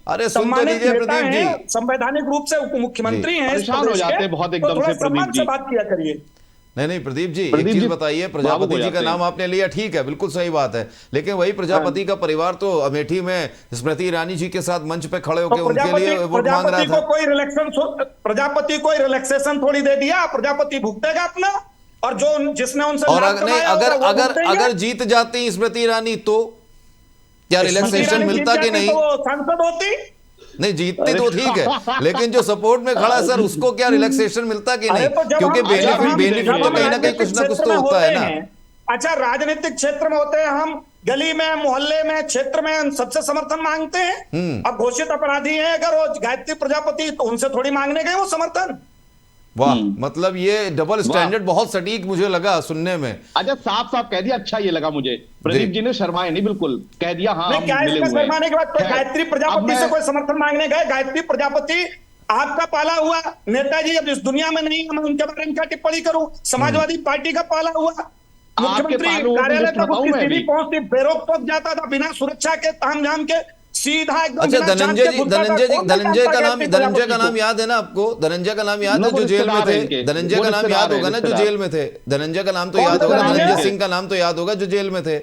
अरे सुन तो लीजिए प्रदीप जी, संवैधानिक रूप से उप मुख्यमंत्री हैं, परेशान हो जाते हैं बहुत एकदम से प्रदीप जी, बात किया करिए। नहीं प्रदीप जी, एक चीज बताइए, प्रजापति जी का नाम आपने लिया, ठीक है, बिल्कुल सही बात है, लेकिन वही प्रजापति का परिवार तो अमेठी में स्मृति ईरानी जी के साथ मंच पे खड़े होकर उनके लिए वोट मांग रहा था। प्रजापति को रिलैक्सेशन थोड़ी दे दिया, प्रजापति भुगतेगा अपना, और जो जिसने उनसे और अगर जीत जाती स्मृति ईरानी तो क्या रिलैक्सेशन मिलता कि नहीं? सांसद होती नहीं, जीतती तो ठीक है, लेकिन जो सपोर्ट में खड़ा सर उसको क्या रिलैक्सेशन मिलता कि नहीं? क्योंकि बेनिफिट तो कहीं ना कहीं कुछ ना कुछ तो होता है ना। अच्छा, राजनीतिक क्षेत्र में होते हैं, हम गली में, मोहल्ले में, क्षेत्र में सबसे समर्थन मांगते हैं। अब घोषित अपराधी हैं अगर वो गायत्री प्रजापति, तो उनसे थोड़ी मांगने गए वो समर्थन। वाह, मतलब ये डबल स्टैंडर्ड बहुत सटीक मुझे लगा सुनने में। अच्छा, साफ कह दिया, अच्छा ये लगा मुझे। प्रदीप जी ने शर्माए नहीं, बिल्कुल कह दिया, हाँ क्या शर्माने के बाद गायत्री प्रजापति से कोई समर्थन मांगने गए? गायत्री प्रजापति आपका पाला हुआ नेताजी अब इस दुनिया में नहीं, मैं उनके बारे में क्या टिप्पणी करूं? समाजवादी पार्टी का पाला हुआ मुख्यमंत्री कार्यालय तक उसकी सीधी पहुंचती, बेरोक पहुंच जाता था बिना सुरक्षा के, तामझाम के, सीधा एकदम। अच्छा, धनंजय का नाम याद है ना आपको? धनंजय का नाम याद है जो जेल में थे? धनंजय का नाम याद होगा ना जो जेल में थे? धनंजय का नाम तो याद होगा, धनंजय सिंह का नाम तो याद होगा जो जेल में थे।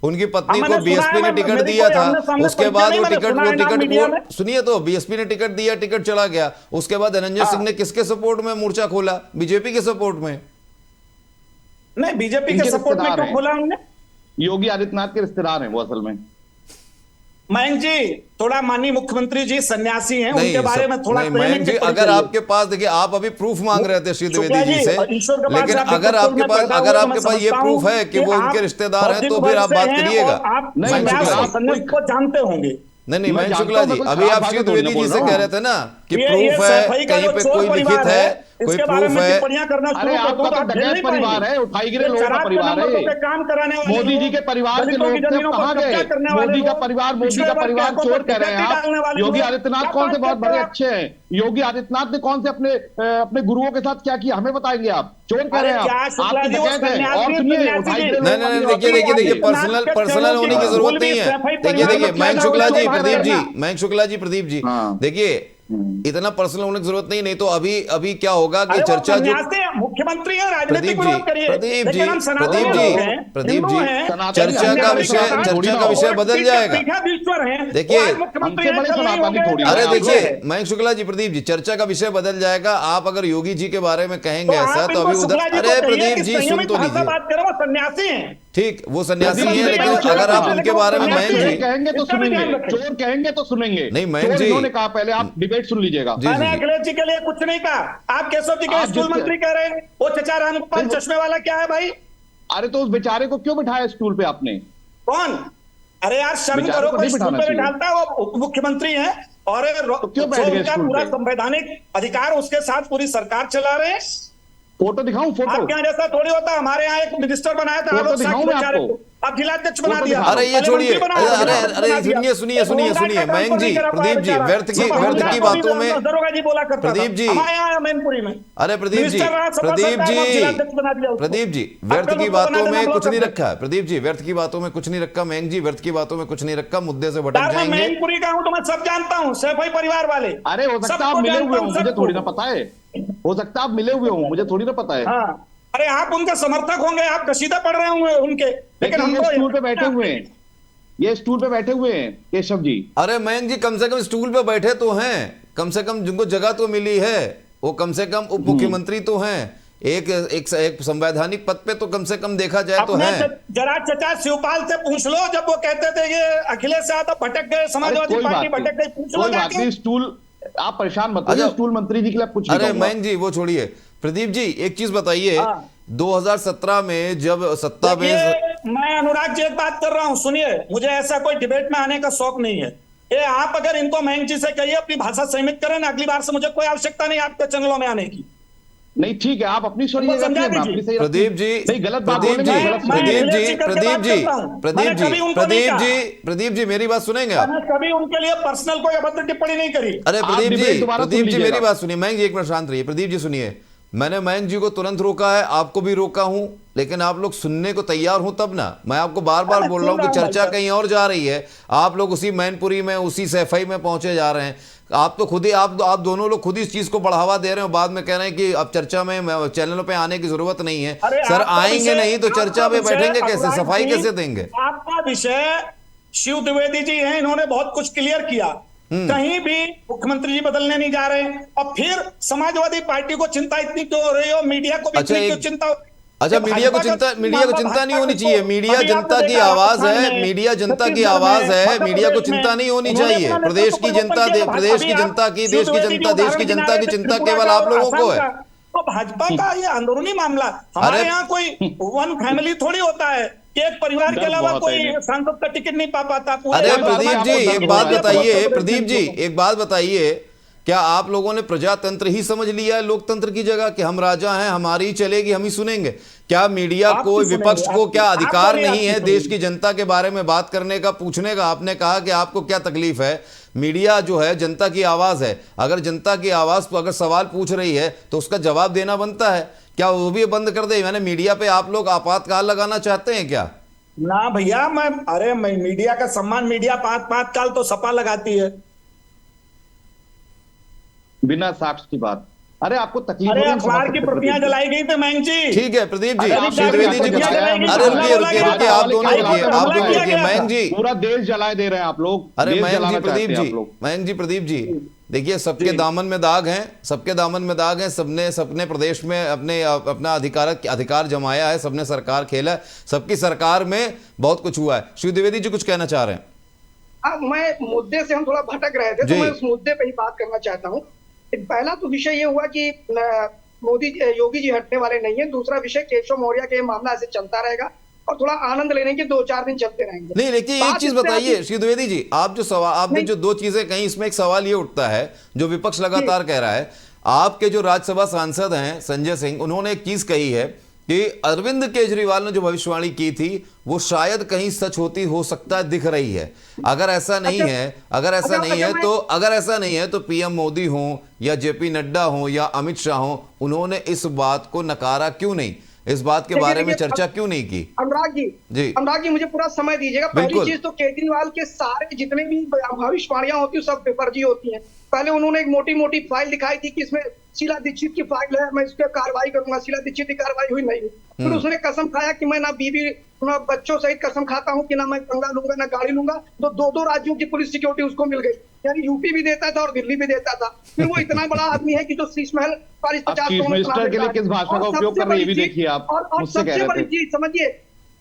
उनकी पत्नी को बीएसपी ने टिकट दिया था, उसके बाद वो टिकट सुनिए तो बीएसपी ने टिकट दिया, टिकट चला गया, उसके बाद धनंजय सिंह ने किसके सपोर्ट में मोर्चा खोला? बीजेपी के सपोर्ट में। नहीं, बीजेपी के सपोर्ट में क्यों खोला हमने? योगी आदित्यनाथ के रिश्तेदार हैं वो असल में। मयंक जी, थोड़ा माननीय मुख्यमंत्री जी सन्यासी हैं, उनके बारे में थोड़ा मयंक जी, अगर आपके पास, देखिए आप अभी प्रूफ मांग रहे थे श्री द्विवेदी जी से, लेकिन अगर आपके पास ये प्रूफ है कि वो उनके रिश्तेदार हैं तो फिर आप बात करिएगा। आप जानते होंगे। नहीं मयंक शुक्ला जी, अभी आप श्री द्विवेदी जी से कह रहे थे ना कि प्रूफ है, कहीं पे कोई लिखित है, इसके बारे proof में है? टिप्पणियां करना अरे शुरू कर दूं आपका तो तो आप झेल डकैत नहीं परिवार पाएंगे। है, उठाई गिरे ये लोगों का शराब के परिवार नंबरों है। पे काम कराने वाले मोदी लोग, जी के परिवार के दलितों लोग की थे, जमीनों पर कहाँ कब्जा गए? करने वाले मोदी का लोग, परिवार, मोदी पिछड़े का वर्ग के परिवार हकों चोर पर कह रहे हैं डकैती आप। डालने वाले योगी लोग। आदित्यनाथ क्या कौन से बात बहुत करते बड़े हो आप? अच्छे हैं? योगी आदित्यनाथ ने कौन से अपने गुरुओं के साथ क्या किया, हमें बताएंगे आप? चोर कह रहे अरे हैं क्या आप शुक्ला की जी, वो डकैत है। और सन्यासी सुनिए, सन्यासी उठाई जी। गिरे नहीं लोगों नहीं वाली नहीं, बात देखिए नहीं देखिए देखिए, आती। पर्सनल पर्सनल होने की जरूरत नहीं है। देखिए देखिए मयंक शुक्ला जी, प्रदीप जी, मयंक शुक्ला जी, प्रदीप जी, हाँ। देखिए इतना पर्सनल होने की जरूरत नहीं तो अभी अभी क्या होगा कि अरे वो चर्चा जो सन्यासी हैं, मुख्यमंत्री हैं, राजनीतिक प्रदीप जी, विरोध करिए, प्रदीप जी, लेकिन हम सनातनी प्रदीप लोग जी, हैं, प्रदीप हिंदू जी, हैं, सनातनी चर्चा हमसे का बड़े विषय सनातनी थोड़ी चर्चा ना का हो। विषय बदल जाएगा। पीठाधीश्वर हैं, देखिए, वो आज मुख्यमंत्री हमसे हैं, बड़े कल नहीं सनातनी होंगे। थोड़ी ना अरे आप देखिए लोग। मयंक शुक्ला जी, प्रदीप जी, चर्चा का विषय बदल जाएगा। आप अगर योगी जी के बारे में तो कहेंगे ऐसा आप तो इनको अभी शुक्ला उधर, जी को अरे कहिए प्रदीप कि जी सुन संयमित तो भाषा लीजिए। बात करो, वो सन्यासी हैं। ठीक, वो सन्यासी प्रदीप हैं, जी, लेकिन चोर अगर आप कहा। उनके बारे में आप मयंक चोर जी, कहेंगे तो इसका भी सुनेंगे, ध्यान रखें। चोर कहेंगे तो सुनेंगे। नहीं, मयंक चोर जी, इन्होंने कहा, पहले आप डिबेट सुन लीजिएगा। जी मैंने जी जी, अखिलेश जी के लिए कुछ नहीं कहा। आप केशव जी के आप स्कूल जिसके- मंत्री कह रहे हैं, वो चचा रामगोपाल नहीं, वो- चश्मे वाला क्या है भाई? अरे तो उस बेचारे को क्यों बिठाया स्टूल पे आपने? कौन? अरे यार शर्म बेचारे करो, को कोई नहीं स्कूल बिठाना पे चाहिए। बैठाता है, वो उप मुख्यमंत्री हैं और तो क्यों बैठ गए उनका स्कूल पूरा पे? संवैधानिक अधिकार, उसके साथ पूरी सरकार चला रहे हैं। फोटो दिखाऊं? फोटो आपके यहाँ जैसा थोड़ी होता। हमारे यहाँ एक मिनिस्टर बनाया था, फोटो आलोक दिखाऊं साक्षी मैं बेचारे आपको? को अब जिलाध्यक्ष बना फोटो दिया। दिखा अरे ये पहले छोड़िए, मंत्री बनाया, अरे जिलाध्यक्ष अरे बना दिया। सुनिए सुनिए होमगार्ड सुनिए, का मयंक ट्रांसफर जी, नहीं करा पाया प्रदीप जी, बेचारा। व्यर्थ की बातों में, दरोगा जी बोला करता था। प्रदीप जी, हमारे यहाँ मैनपुरी में अरे प्रदीप जी, मिनिस्टर रहा, सपा प्रदीप सरकार में जिलाध्यक्ष बना दिया जी, उसको। प्रदीप जी, अब व्यर्थ कल की उसको बना बातों देना में ब्लॉक कुछ नहीं अध्यक्ष। रखा है। प्रदीप जी, व्यर्थ की बातों में कुछ नहीं रखा। मयंक जी, व्यर्थ की बातों में कुछ नहीं रखा। मुद्दे से भटक यार मैं जाएंगे। मैनपुरी का हूँ तो मैं सब जानता हूँ, सैफई परिवार वाले। अरे हो सकता है आप सबको मिले जानता हुए हूँ, हो, मुझे सबको। थोड़ी ना पता है। हो सकता है आप मिले हुए हो, मुझे थोड़ी ना पता है। हाँ, अरे आप उनके समर्थक होंगे, आप कसीदा पढ़ रहे होंगे उनके, लेकिन लेकिन ये हमको स्टूल पे बैठे हुए हैं, ये स्टूल पे बैठे हुए हैं केशव जी। अरे मयंक जी, कम से कम स्टूल पे बैठे तो हैं, कम से कम जिनको जगह तो मिली है, वो कम से कम उप मुख्यमंत्री तो हैं। एक संवैधानिक पद पे तो कम से कम देखा जाए तो अपने है। जरा चचा शिवपाल से पूछ लो, जब वो कहते थे ये अखिलेश यादव भटक गए, अरे समाजवादी कोई पार्टी बात भटक गई, नहीं, पूछ लो कोई बात जाके। नहीं। स्टूल आप परेशान मत होइए, अच्छा। स्टूल मंत्री जी के लिए आप कुछ नहीं अरे कहूंगा। मयंक जी, वो छोड़िए। प्रदीप जी, एक चीज बताइए, हाँ। 2017 में जब सत्ता में, देखिए, मैं अनुराग जी एक बात कर रहा हूं, सुनिए, मुझे ऐसा कोई डिबेट में आने का शौक नहीं है। ये आप अगर इनको मयंक जी से कहिए अपनी भाषा संयमित करें ना, अगली बार से मुझे कोई आवश्यकता नहीं आपके चैनलों में आने की। नहीं ठीक है, आप अपनी सुनिए, उनको समझा मैं अपनी दीजिए। सही रखूं। प्रदीप जी, नहीं गलत बात प्रदीप बोलेंगे, जी, गलत मैं सुनेंगे। प्रदीप जी, अखिलेश जी करके प्रदीप बात जी, करता हूं। प्रदीप मैंने जी, कभी उनको नहीं प्रदीप कहा। जी, प्रदीप जी, मेरी बात सुनेंगे आप? मैंने कभी उनके लिए पर्सनल कोई अभद्र टिप्पणी नहीं करी। अरे आप प्रदीप डिबेट जी, दोबारा सुन प्रदीप जी, लीजिएगा। मेरी बात सुनिए। मयंक जी, एक मिनट शांत रहिए। प्रदीप जी सुनिए, मैंने मयंक जी को तुरंत रोका है, आपको भी रोका हूं, लेकिन आप लोग सुनने को तैयार हूं तब ना। मैं आपको बार बार बोल रहा हूं कि चर्चा कहीं और जा रही है, आप लोग उसी मैनपुरी में, उसी सैफई में पहुंचे जा रहे हैं। आप तो खुद ही, आप दोनों लोग खुद ही इस चीज को बढ़ावा दे रहे हो, बाद में कह रहे हैं कि अब चर्चा में चैनलों पे आने की जरूरत नहीं है। अरे सर आपका आएंगे विषय- नहीं तो चर्चा आपका पे विषय बैठेंगे कैसे, अनुराग सफाई जी, कैसे देंगे? आपका विषय शिव द्विवेदी जी हैं, इन्होंने बहुत कुछ क्लियर किया। कहीं भी मुख्यमंत्री जी बदलने नहीं जा रहे हैं। और फिर समाजवादी पार्टी को चिंता इतनी क्यों हो रही है, और मीडिया को भी अच्छा, इतनी क्यों एक- चिंता? अच्छा, मीडिया को चिंता नहीं होनी चाहिए। मीडिया जनता की आवाज है, मीडिया जनता की आवाज है, मीडिया को चिंता नहीं होनी चाहिए। प्रदेश की जनता, प्रदेश की जनता की, देश की जनता, देश की जनता की चिंता केवल आप लोगों को है। तो भाजपा का ये अंदरूनी मामला, हमारे अरे- यहाँ कोई वन फैमिली थोड़ी होता है कि एक परिवार के डर अलावा बहुत कोई है। सांसद का टिकट नहीं पा पाता। पूरे अरे हिंदुस्तान में प्रदीप जी, आपको एक दर्द बात हो रहा है। बताइए, प्रदीप जी, एक बात बताइए, क्या आप लोगों ने प्रजातंत्र ही समझ लिया है लोकतंत्र की जगह, कि हम राजा हैं, हमारी ही चलेगी, हम ही सुनेंगे? क्या मीडिया आप को, ही सुनेंगे, विपक्ष को आप- क्या अधिकार आपको नहीं, नहीं है आप ही देश सुनेंगे। की जनता के बारे में बात करने का, पूछने का? आपने कहा कि आपको क्या तकलीफ है। मीडिया जो है जनता की आवाज है, अगर जनता की आवाज को अगर सवाल पूछ रही है तो उसका जवाब देना बनता है। क्या वो भी बंद कर दे? मैंने मीडिया पे आप लोग आपातकाल लगाना चाहते हैं क्या? ना भैया, मैं मीडिया का सम्मान, मीडिया पात काल तो सपा लगाती है। बिना साक्ष्य की बात। अरे आपको तकलीफ अरे हो रही है, हम अखबार समझ की सकते हैं, प्रतियां प्रदीप जी। जलाई गई थी मयंक जी। ठीक है प्रदीप जी, अरे आप श्री द्विवेदी जी कुछ, जलाया है, अरे रुकिए रुकिए रुकिए, आप दोनों रुकिए, आप दोनों किया रुकिए। गया था। मयंक जी, पूरा देश जलाए दे रहे हैं आप लोग। अरे देश मयंक जी, जलाना प्रदीप चाहते हैं जी, आप लोग। मयंक जी, प्रदीप जी, देखिए सबके दामन में दाग हैं, सबके दामन में दाग हैं। सबने प्रदेश में अपना अधिकार जमाया है, सबने सरकार खेला है, सबकी सरकार में बहुत कुछ हुआ है। श्री द्विवेदी जी कुछ कहना चाह रहे हैं? मैं मुद्दे से हम थोड़ा भटक रहे थे, जी। तो मैं उस मुद्दे पे ही बात करना चाहता हूँ। पहला तो विषय ये हुआ कि योगी जी हटने वाले नहीं है। दूसरा विषय, केशव मौर्य के मामला ऐसे चलता रहेगा और थोड़ा आनंद लेने के 2-4 दिन चलते रहेंगे। नहीं, लेकिन एक बात चीज इससे बताइए आती- श्री द्विवेदी जी, आप जो सवाल, आपने नहीं। जो दो चीजें कही, इसमें एक सवाल ये उठता है जो विपक्ष लगातार कह रहा है, आपके जो राज्यसभा सांसद हैं संजय सिंह, उन्होंने एक चीज कही है कि अरविंद केजरीवाल ने जो भविष्यवाणी की थी वो शायद कहीं सच होती हो सकता है, दिख रही है। अगर ऐसा नहीं है, अगर ऐसा नहीं है तो पीएम मोदी हो या जेपी नड्डा हो या अमित शाह हो, उन्होंने इस बात को नकारा क्यों नहीं, इस बात के बारे में चर्चा क्यों नहीं की? अनुराग जी मुझे पूरा समय दीजिएगा। पहली चीज तो केजरीवाल के सारे जितने भी भविष्यवाणियां होती है सब फर्जी होती हैं। पहले उन्होंने एक मोटी मोटी फाइल दिखाई थी कि इसमें शीला दीक्षित की फाइल है, मैं इस पर कार्रवाई करूंगा। शीला दीक्षित की कार्रवाई हुई नहीं। फिर उसने कसम खाया कि मैं ना बीवी ना बच्चों सहित कसम खाता हूं कि ना मैं बंगला लूंगा ना गाड़ी लूंगा। तो दो राज्यों की पुलिस सिक्योरिटी उसको मिल गई, यानी यूपी भी देता था और दिल्ली भी देता था। फिर वो इतना बड़ा आदमी है कि जो शीश महल 40-50 मिनिस्टर के लिए किस भाषा का उपयोग कर रहे हैं ये भी देखिए आप। और सबसे बड़ी चीज समझिए,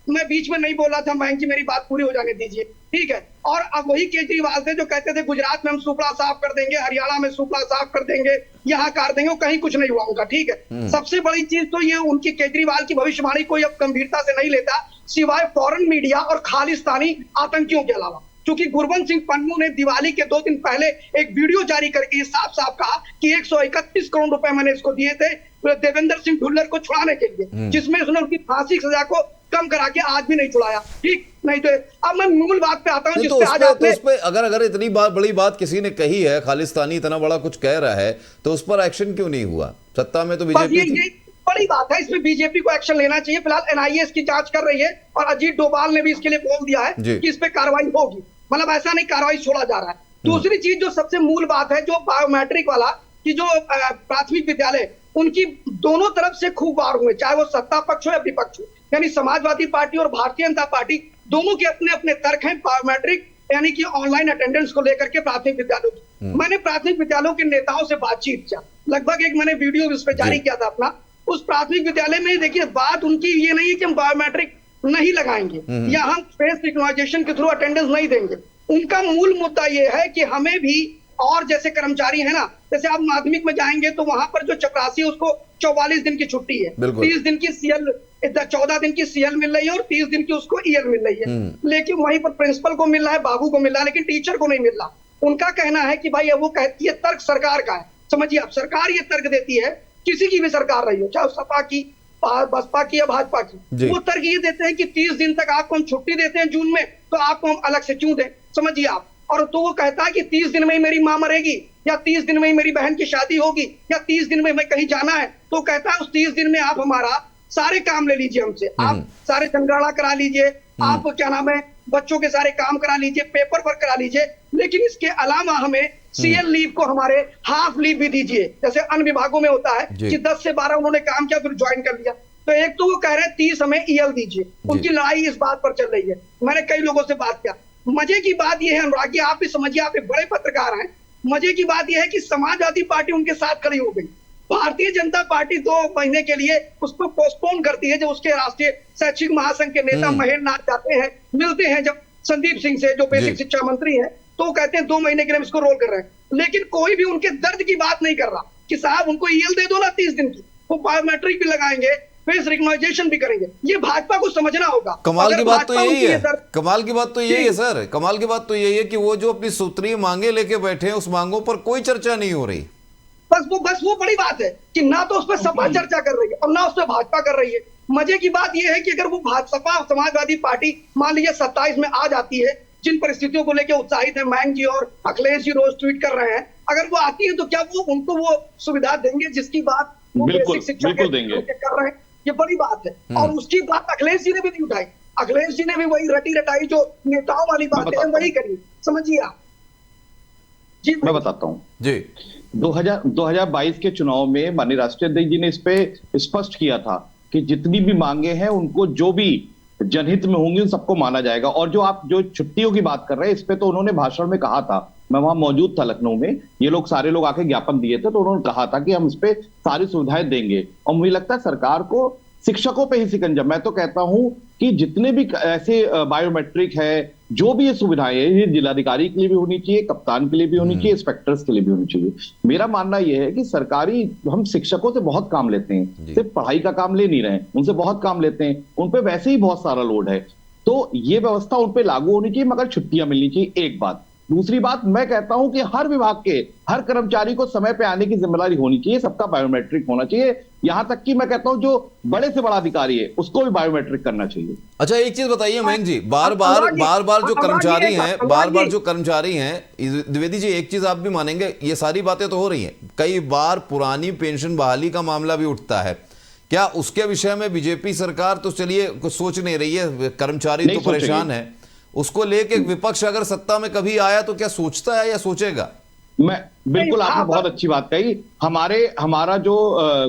मैं बीच में नहीं बोला था मयंक जी, मेरी बात पूरी हो जाने दीजिए, ठीक है। और अब वही केजरीवाल थे जो कहते थे गुजरात में हम सुपड़ा साफ कर देंगे, हरियाणा में सुपड़ा साफ कर देंगे, यहाँ कर देंगे, कहीं कुछ नहीं हुआ उनका, ठीक है। सबसे बड़ी चीज तो ये उनकी केजरीवाल की भविष्यवाणी कोई अब गंभीरता से नहीं लेता, सिवाय फॉरेन मीडिया और खालिस्तानी आतंकियों के अलावा। क्योंकि गुरबंश सिंह पन्नू ने दिवाली के 2 दिन पहले एक वीडियो जारी करके साफ साफ कहा कि 131 करोड़ रुपए मैंने इसको दिए थे देवेंद्र सिंह ढुल्लर को छुड़ाने के लिए, जिसमें उसने उनकी फांसी की सजा को कम करा के आज भी नहीं छुड़ाया, ठीक नहीं। तो अब मैं मूल बात पे आता हूं जिसपे आज आपने उस पे अगर इतनी बड़ी बात किसी ने कही है, खालिस्तानी इतना बड़ा कुछ कह रहा है, तो उस पर एक्शन क्यों नहीं हुआ? सत्ता में तो बीजेपी थी। बड़ी बात है, इसमें बीजेपी को एक्शन लेना चाहिए। फिलहाल एनआईए इसकी जांच कर रही है और अजीत डोभाल ने भी इसके लिए बोल दिया है कि इस पे कार्रवाई होगी। मतलब ऐसा नहीं कार्रवाई छोड़ा जा रहा है। दूसरी चीज जो सबसे मूल बात है, जो बायोमेट्रिक वाला कि जो प्राथमिक विद्यालय उनकी दोनों तरफ से खूब वार हुए, चाहे वो सत्ता पक्ष हो या विपक्ष हो, यानी समाजवादी पार्टी और भारतीय जनता पार्टी दोनों के अपने अपने तर्क हैं बायोमेट्रिक यानी कि ऑनलाइन अटेंडेंस को लेकर के प्राथमिक विद्यालयों की। मैंने प्राथमिक विद्यालयों के नेताओं से बातचीत किया, लगभग एक मैंने वीडियो इस पे जारी किया था अपना। उस प्राथमिक विद्यालय में देखिए बात उनकी ये नहीं है कि हम बायोमेट्रिक नहीं लगाएंगे या हम फेस रिकॉग्निशन के थ्रू अटेंडेंस नहीं देंगे। उनका मूल मुद्दा ये है कि हमें भी, और जैसे कर्मचारी है ना, जैसे आप माध्यमिक में जाएंगे तो वहां पर जो चपरासी है उसको 44 दिन की छुट्टी है, 30 दिन की सीएल, 14 दिन की सीएल मिल रही है और 30 दिन की उसको ईएल मिल रही है। लेकिन वहीं पर प्रिंसिपल को मिल रहा है, बाबू को मिल रहा है, लेकिन टीचर को नहीं मिल रहा। उनका कहना है कि भाई वो कहती है तर्क सरकार का है। समझिए आप, सरकार ये तर्क देती है, किसी की भी सरकार रही हो, चाहे सपा की, बसपा की या भाजपा की, वो तर्क ये देते हैं कि 30 दिन तक आपको हम छुट्टी देते हैं जून में, तो आपको हम अलग से क्यों दें? समझिए आप। और तो वो कहता है कि 30 दिन में ही मेरी मां मरेगी या 30 दिन में ही मेरी बहन की शादी होगी या 30 दिन में मैं कहीं जाना है, तो कहता है उस 30 दिन में आप हमारा सारे काम ले लीजिए हमसे, आप सारे जनगणना करा लीजिए, आप क्या नाम है बच्चों के सारे काम करा लीजिए, पेपर वर्क करा लीजिए, लेकिन इसके अलावा हमें सीएल लीव को हमारे हाफ लीव भी दीजिए। जैसे अन्य विभागों में होता है कि 10 से 12 उन्होंने काम किया फिर ज्वाइन कर लिया। तो एक तो वो कह रहे हैं 30 हमें ईएल दीजिए, उनकी लड़ाई इस बात पर चल रही है। मैंने कई लोगों से बात किया। मजे की बात यह है अनुराग जी, आप भी समझिए, आप एक बड़े पत्रकार हैं, मजे की बात यह है कि समाजवादी पार्टी उनके साथ खड़ी हो गई। भारतीय जनता पार्टी 2 महीने के लिए उसको पोस्टपोन करती है। जब उसके राष्ट्रीय शैक्षिक महासंघ के नेता महेंद्र नाथ जाते हैं, मिलते हैं जब संदीप सिंह से जो बेसिक शिक्षा मंत्री है, तो कहते हैं 2 महीने के लिए हम इसको रोल कर रहे हैं। लेकिन कोई भी उनके दर्द की बात नहीं कर रहा कि साहब उनको ईएल दे दो ना 30 दिन की, वो बायोमेट्रिक भी लगाएंगे, फेस रिकॉग्निशन भी करेंगे। ये भाजपा को समझना होगा। कमाल की बात तो यही है, कमाल की बात तो यही है सर, कमाल की बात तो यही है कि वो जो अपनी सूत्रीय मांगे लेके बैठे हैं, उस मांगों पर कोई चर्चा नहीं हो रही। बस वो बड़ी बात है कि ना तो उस पर सपा चर्चा कर रही है और ना उस पर भाजपा कर रही है। मजे की बात यह है कि अगर वो भाजपा समाजवादी पार्टी मान लीजिए 27 में आ जाती है, जिन परिस्थितियों को लेकर उत्साहित है मयंक जी और अखिलेश जी रोज ट्वीट कर रहे हैं, अगर वो आती है तो क्या वो उनको वो सुविधा देंगे जिसकी बात वो बेसिक शिक्षा के देंगे कर रहे हैं? ये बड़ी बात है। और उसकी बात अखिलेश जी ने भी नहीं उठाई। अखिलेश जी ने भी वही रटी रटाई जो नेताओं वाली बातें हैं वही करी। समझिए आप जी। मैं बताता हूँ जी। 2022 के चुनाव में माननीय राष्ट्रीय अध्यक्ष जी ने इस पे स्पष्ट किया था कि जितनी भी मांगे हैं उनको जो भी जनहित में होंगी उन सबको माना जाएगा। और जो आप जो छुट्टियों की बात कर रहे हैं, इस पे तो उन्होंने भाषण में कहा था, मैं वहां मौजूद था लखनऊ में, ये लोग सारे लोग आके ज्ञापन दिए थे, तो उन्होंने कहा था कि हम इस पे सारी सुविधाएं देंगे। और मुझे लगता है सरकार को शिक्षकों पे ही सिकंजा। मैं तो कहता हूं कि जितने भी ऐसे बायोमेट्रिक है, जो भी ये सुविधाएं हैं, ये जिलाधिकारी के लिए भी होनी चाहिए, कप्तान के लिए भी होनी चाहिए, इंस्पेक्टर्स के लिए भी होनी चाहिए। मेरा मानना यह है कि सरकारी, हम शिक्षकों से बहुत काम लेते हैं, सिर्फ पढ़ाई का काम ले नहीं रहे हैं, उनसे बहुत काम लेते हैं, उन पे वैसे ही बहुत सारा लोड है, तो ये व्यवस्था उन पे लागू होनी चाहिए, मगर छुट्टियां मिलनी चाहिए। एक बात दूसरी बात, मैं कहता हूं कि हर विभाग के हर कर्मचारी को समय पे आने की जिम्मेदारी होनी चाहिए, सबका बायोमेट्रिक होना चाहिए। यहां तक कि मैं कहता हूं जो बड़े से बड़ा अधिकारी है उसको भी बायोमेट्रिक करना चाहिए। अच्छा, एक चीज बताइए मयंक जी, बार बार जो कर्मचारी हैं द्विवेदी जी, एक चीज आप भी मानेंगे, ये सारी बातें तो हो रही हैं, कई बार पुरानी पेंशन बहाली का मामला भी उठता है, क्या उसके विषय में बीजेपी सरकार तो चलिए कुछ सोच नहीं रही है, कर्मचारी तो परेशान है, उसको लेके विपक्ष अगर सत्ता में कभी आया तो क्या सोचता है या सोचेगा? मैं बिल्कुल, आपने बहुत अच्छी बात कही। हमारा जो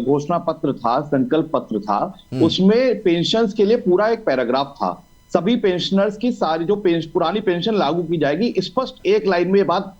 घोषणा पत्र था, संकल्प पत्र था, उसमें पेंशन्स के लिए पूरा एक पैराग्राफ था, सभी पेंशनर्स की सारी जो पुरानी पेंशन लागू की जाएगी, स्पष्ट एक लाइन में ये बात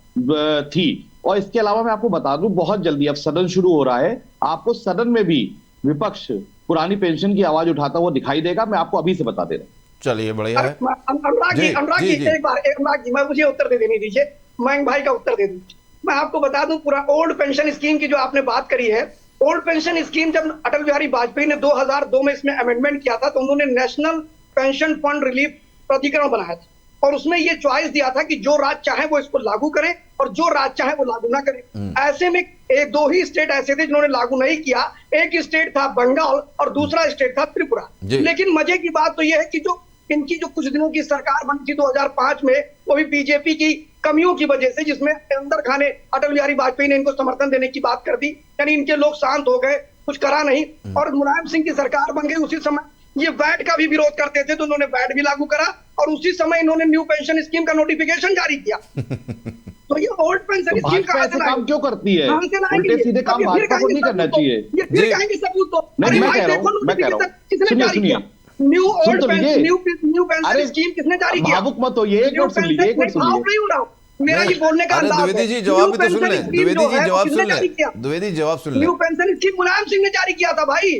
थी। और इसके अलावा मैं आपको बता दूं, बहुत जल्दी अब सदन शुरू हो रहा है, आपको सदन में भी विपक्ष पुरानी पेंशन की आवाज उठाता हुआ दिखाई देगा, मैं आपको अभी से बता दे रहा हूं। चलिए, बढ़िया है। अनुराग जी एक बार अनुराग जी, मैं मुझे उत्तर दे देने दीजिए, मयंक भाई का उत्तर दे दूं। मैं आपको बता दूं, पूरा ओल्ड पेंशन स्कीम की जो आपने बात करी है, ओल्ड पेंशन स्कीम जब अटल बिहारी वाजपेयी ने 2002 में इसमें अमेंडमेंट किया था, तो उन्होंने नेशनल पेंशन फंड रिलीफ प्राधिकरण बनाया था, और उसमें ये चॉइस दिया था कि जो राज्य चाहे वो इसको लागू करे और जो राज्य चाहे वो लागू ना करे। ऐसे में एक दो ही स्टेट ऐसे थे जिन्होंने लागू नहीं किया, एक स्टेट था बंगाल और दूसरा स्टेट था त्रिपुरा। लेकिन मजे की बात तो यह है कि जो इनकी जो कुछ दिनों की सरकार बनी थी 2005 में, वो भी बीजेपी की कमियों की वजह से, जिसमें अंदर खाने अटल बिहारी वाजपेयी ने इनको समर्थन देने की बात कर दी, यानी इनके लोग शांत हो गए, कुछ करा नहीं, और मुलायम सिंह की सरकार बन गई। उसी समय ये वैट का भी विरोध करते थे, तो उन्होंने वैट भी लागू करा, और उसी समय इन्होंने न्यू पेंशन स्कीम का नोटिफिकेशन जारी किया। तो ये ओल्ड पेंशन स्कीम का ऐसे काम क्यों करती है? उल्टे सीधे काम भाजपा को नहीं करना चाहिए। ये फिर कहेंगे सबूत तो, नहीं, मैं कह रहा हूं, किसने जारी किया? न्यू पेंशन स्कीम किसने जारी किया? भावुक मत होइए, एक मिनट सुन लीजिए, एक मिनट सुन लीजिए। नहीं हो रहा हूं, मेरा ये बोलने का अंदाज है। द्विवेदी जी जवाब भी तो सुन लें, द्विवेदी जी जवाब सुन लें। New pension scheme Mulayam Singh ने जारी किया था भाई।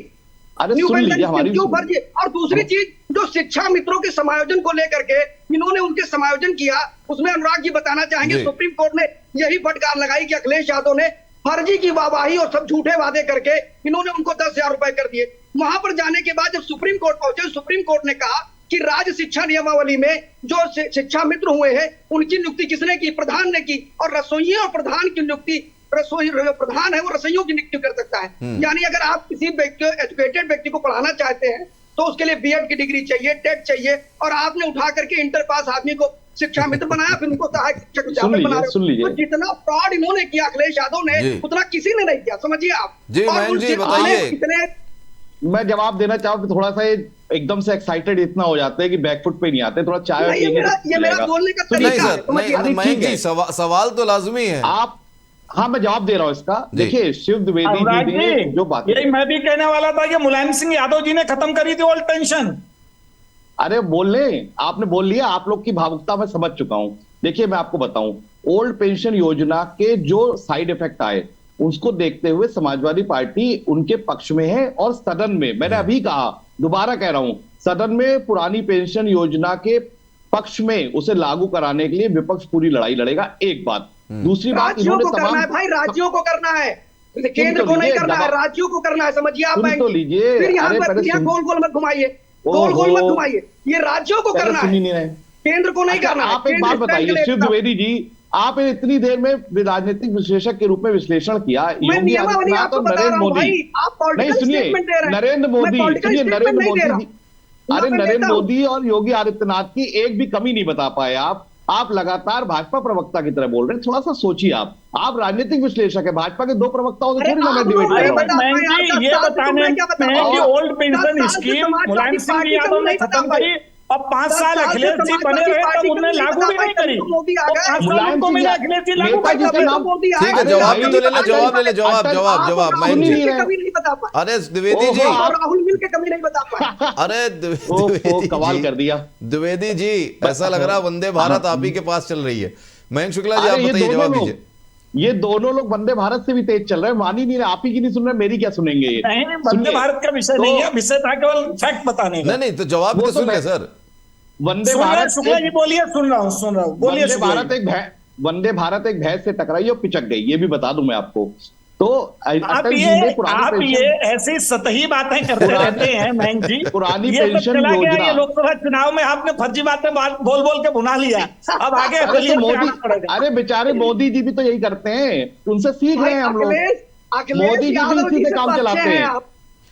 न्यू पेंशन स्कीम क्यों फर्जी? और दूसरी चीज, जो शिक्षा मित्रों के समायोजन को लेकर के इन्होंने उनके समायोजन किया, उसमें अनुराग जी बताना चाहेंगे, सुप्रीम कोर्ट ने यही फटकार लगाई कि अखिलेश यादव ने फर्जी की वाहवाही और सब झूठे वादे करके इन्होंने उनको 10,000 रुपए कर दिए। वहां पर जाने के बाद जब सुप्रीम कोर्ट पहुंचे, सुप्रीम कोर्ट ने कहा कि राज्य शिक्षा नियमावली में जो शिक्षा मित्र हुए हैं उनकी नियुक्ति किसने की? प्रधान ने की। और रसोइयों और प्रधान की नियुक्ति, प्रधान है वो रसोइयों की नियुक्ति कर सकता है। यानी अगर आप किसी एजुकेटेड व्यक्ति को पढ़ाना चाहते हैं तो उसके लिए बीएड की डिग्री चाहिए, टेट चाहिए, और आपने उठा करके इंटर पास आदमी को शिक्षा मित्र बनाया, फिर उनको सहायक शिक्षक बना रहे हो। तो जितना फ्रॉड इन्होंने किया अखिलेश यादव ने, उतना किसी ने नहीं किया, समझिए आप। बताइए। मैं जवाब देना चाहूँ, थोड़ा सा एकदम से एक्साइटेड इतना हो जाते हैं कि बैकफुट पे नहीं आते, थोड़ा चाय ये मेरा बोलने का तरीका है। मयंक जी, सवाल तो लाजमी है। आप, हाँ मैं जवाब दे रहा हूँ इसका। देखिए, शिव द्विवेदी जी ने जो बात, यही मैं भी कहने वाला था कि मुलायम सिंह यादव जी ने खत्म करी थी ओल्ड पेंशन। अरे बोल ले, आपने बोल लिया, आप लोग की भावुकता मैं समझ चुका हूं। देखिए मैं आपको बताऊं, ओल्ड पेंशन योजना के जो साइड इफेक्ट आए उसको देखते हुए समाजवादी पार्टी उनके पक्ष में है, और सदन में, मैंने अभी कहा, दोबारा कह रहा हूं, सदन में पुरानी पेंशन योजना के पक्ष में उसे लागू कराने के लिए विपक्ष पूरी लड़ाई लड़ेगा। एक बात। दूसरी बात, इन्होंने तमाम भाई राज्यों को करना है, केंद्र को नहीं करना है, राज्यों को करना है, समझिए आप। तो लीजिए, फिर यहाँ गोल गोल मत घुमाइए, गोल गोल मत घुमाइए, ये राज्यों को करना है, केंद्र को नहीं करना। आप एक बात बताइए शिव द्विवेदी जी, आप इतनी देर में राजनीतिक विश्लेषक के रूप में विश्लेषण किया, योगी आदित्यनाथ और नरेंद्र मोदी, नहीं सुनिए, नरेंद्र मोदी, सुनिए, नरेंद्र मोदी, अरे नरेंद्र मोदी और योगी आदित्यनाथ की एक भी कमी नहीं बता पाए आप लगातार भाजपा प्रवक्ता की तरह बोल रहे हैं। थोड़ा सा सोचिए, आप राजनीतिक विश्लेषक है, भाजपा के दो प्रवक्ताओं से थोड़ी ना मैं डिबेट कर रहा हूं। ये बताने में कि old pension scheme Mulayam Singh Yadav ने खत्म करी, अब 5 साल अखिलेश जी बने रहे तब उन्होंने लागू भी नहीं करी। मुलायम सिंह अखिलेश जी लागू कर ठीक है, जवाब भी तो ले ले, जवाब मयंक जी। अरे द्विवेदी जी, राहुल मिल के कमी नहीं बता पाए। अरे द्विवेदी कमाल कर दिया। द्विवेदी जी, ऐसा लग रहा वंदे भारत आप ही के पास चल रही है। मयंक शुक्ला जी, आप बताइए, जवाब दीजिए। ये दोनों लोग वंदे भारत से भी तेज चल रहे हैं, मान ही नहीं रहे, आप ही की नहीं सुन रहे, मेरी क्या सुनेंगे? ये नहीं, वंदे भारत का विषय नहीं है, विषय था केवल फैक्ट बताने का। नहीं, तो जवाब भी तो सुन ले सर। वंदे भारत, शुक्ला जी बोलिए, सुन रहा हूँ, बोलिए। वंदे भारत एक भैंस से टकराई और पिचक गई, ये भी बता दूं मैं आपको। तो आप अटल जी ने ये पुरानी ऐसी सतही बातें करते रहते हैं मयंक जी। पुरानी ये तो पेंशन चला गया, ये योजना। लोकसभा चुनाव में आपने फर्जी बातें बोल बोल के भुना लिया। अब आगे अरे तो अकलियत पे मोदी, आना पड़ेगा। अरे बेचारे मोदी जी भी तो यही करते हैं, उनसे सीख रहे हैं हम लोग। अखिलेश मोदी जी भी यादव इसी जी से से काम बच्चे चलाते हैं हैं, आप,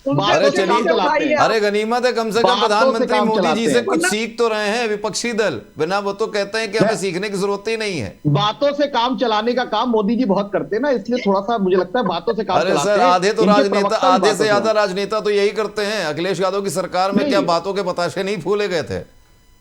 उनसे अरे बातों से चलिए, काम चलाते हैं। अरे गनीमत है कम से कम बातों से प्रधानमंत्री काम मोदी जी चलाते से हैं। कुछ सीख तो रहे हैं विपक्षी दल, बिना वो तो कहते हैं कि हमें सीखने की जरूरत ही नहीं है। बातों से काम चलाने का काम मोदी जी बहुत करते हैं ना, इसलिए थोड़ा सा मुझे लगता है बातों से काम अरे चलाते सर, हैं। आधे तो इनके राजनेता, प्रवक्ता भी आधे बातों से ज्यादा हैं। राजनेता तो यही करते हैं। अखिलेश यादव की सरकार में नहीं। क्या बातों के बताशे नहीं फूले गए थे?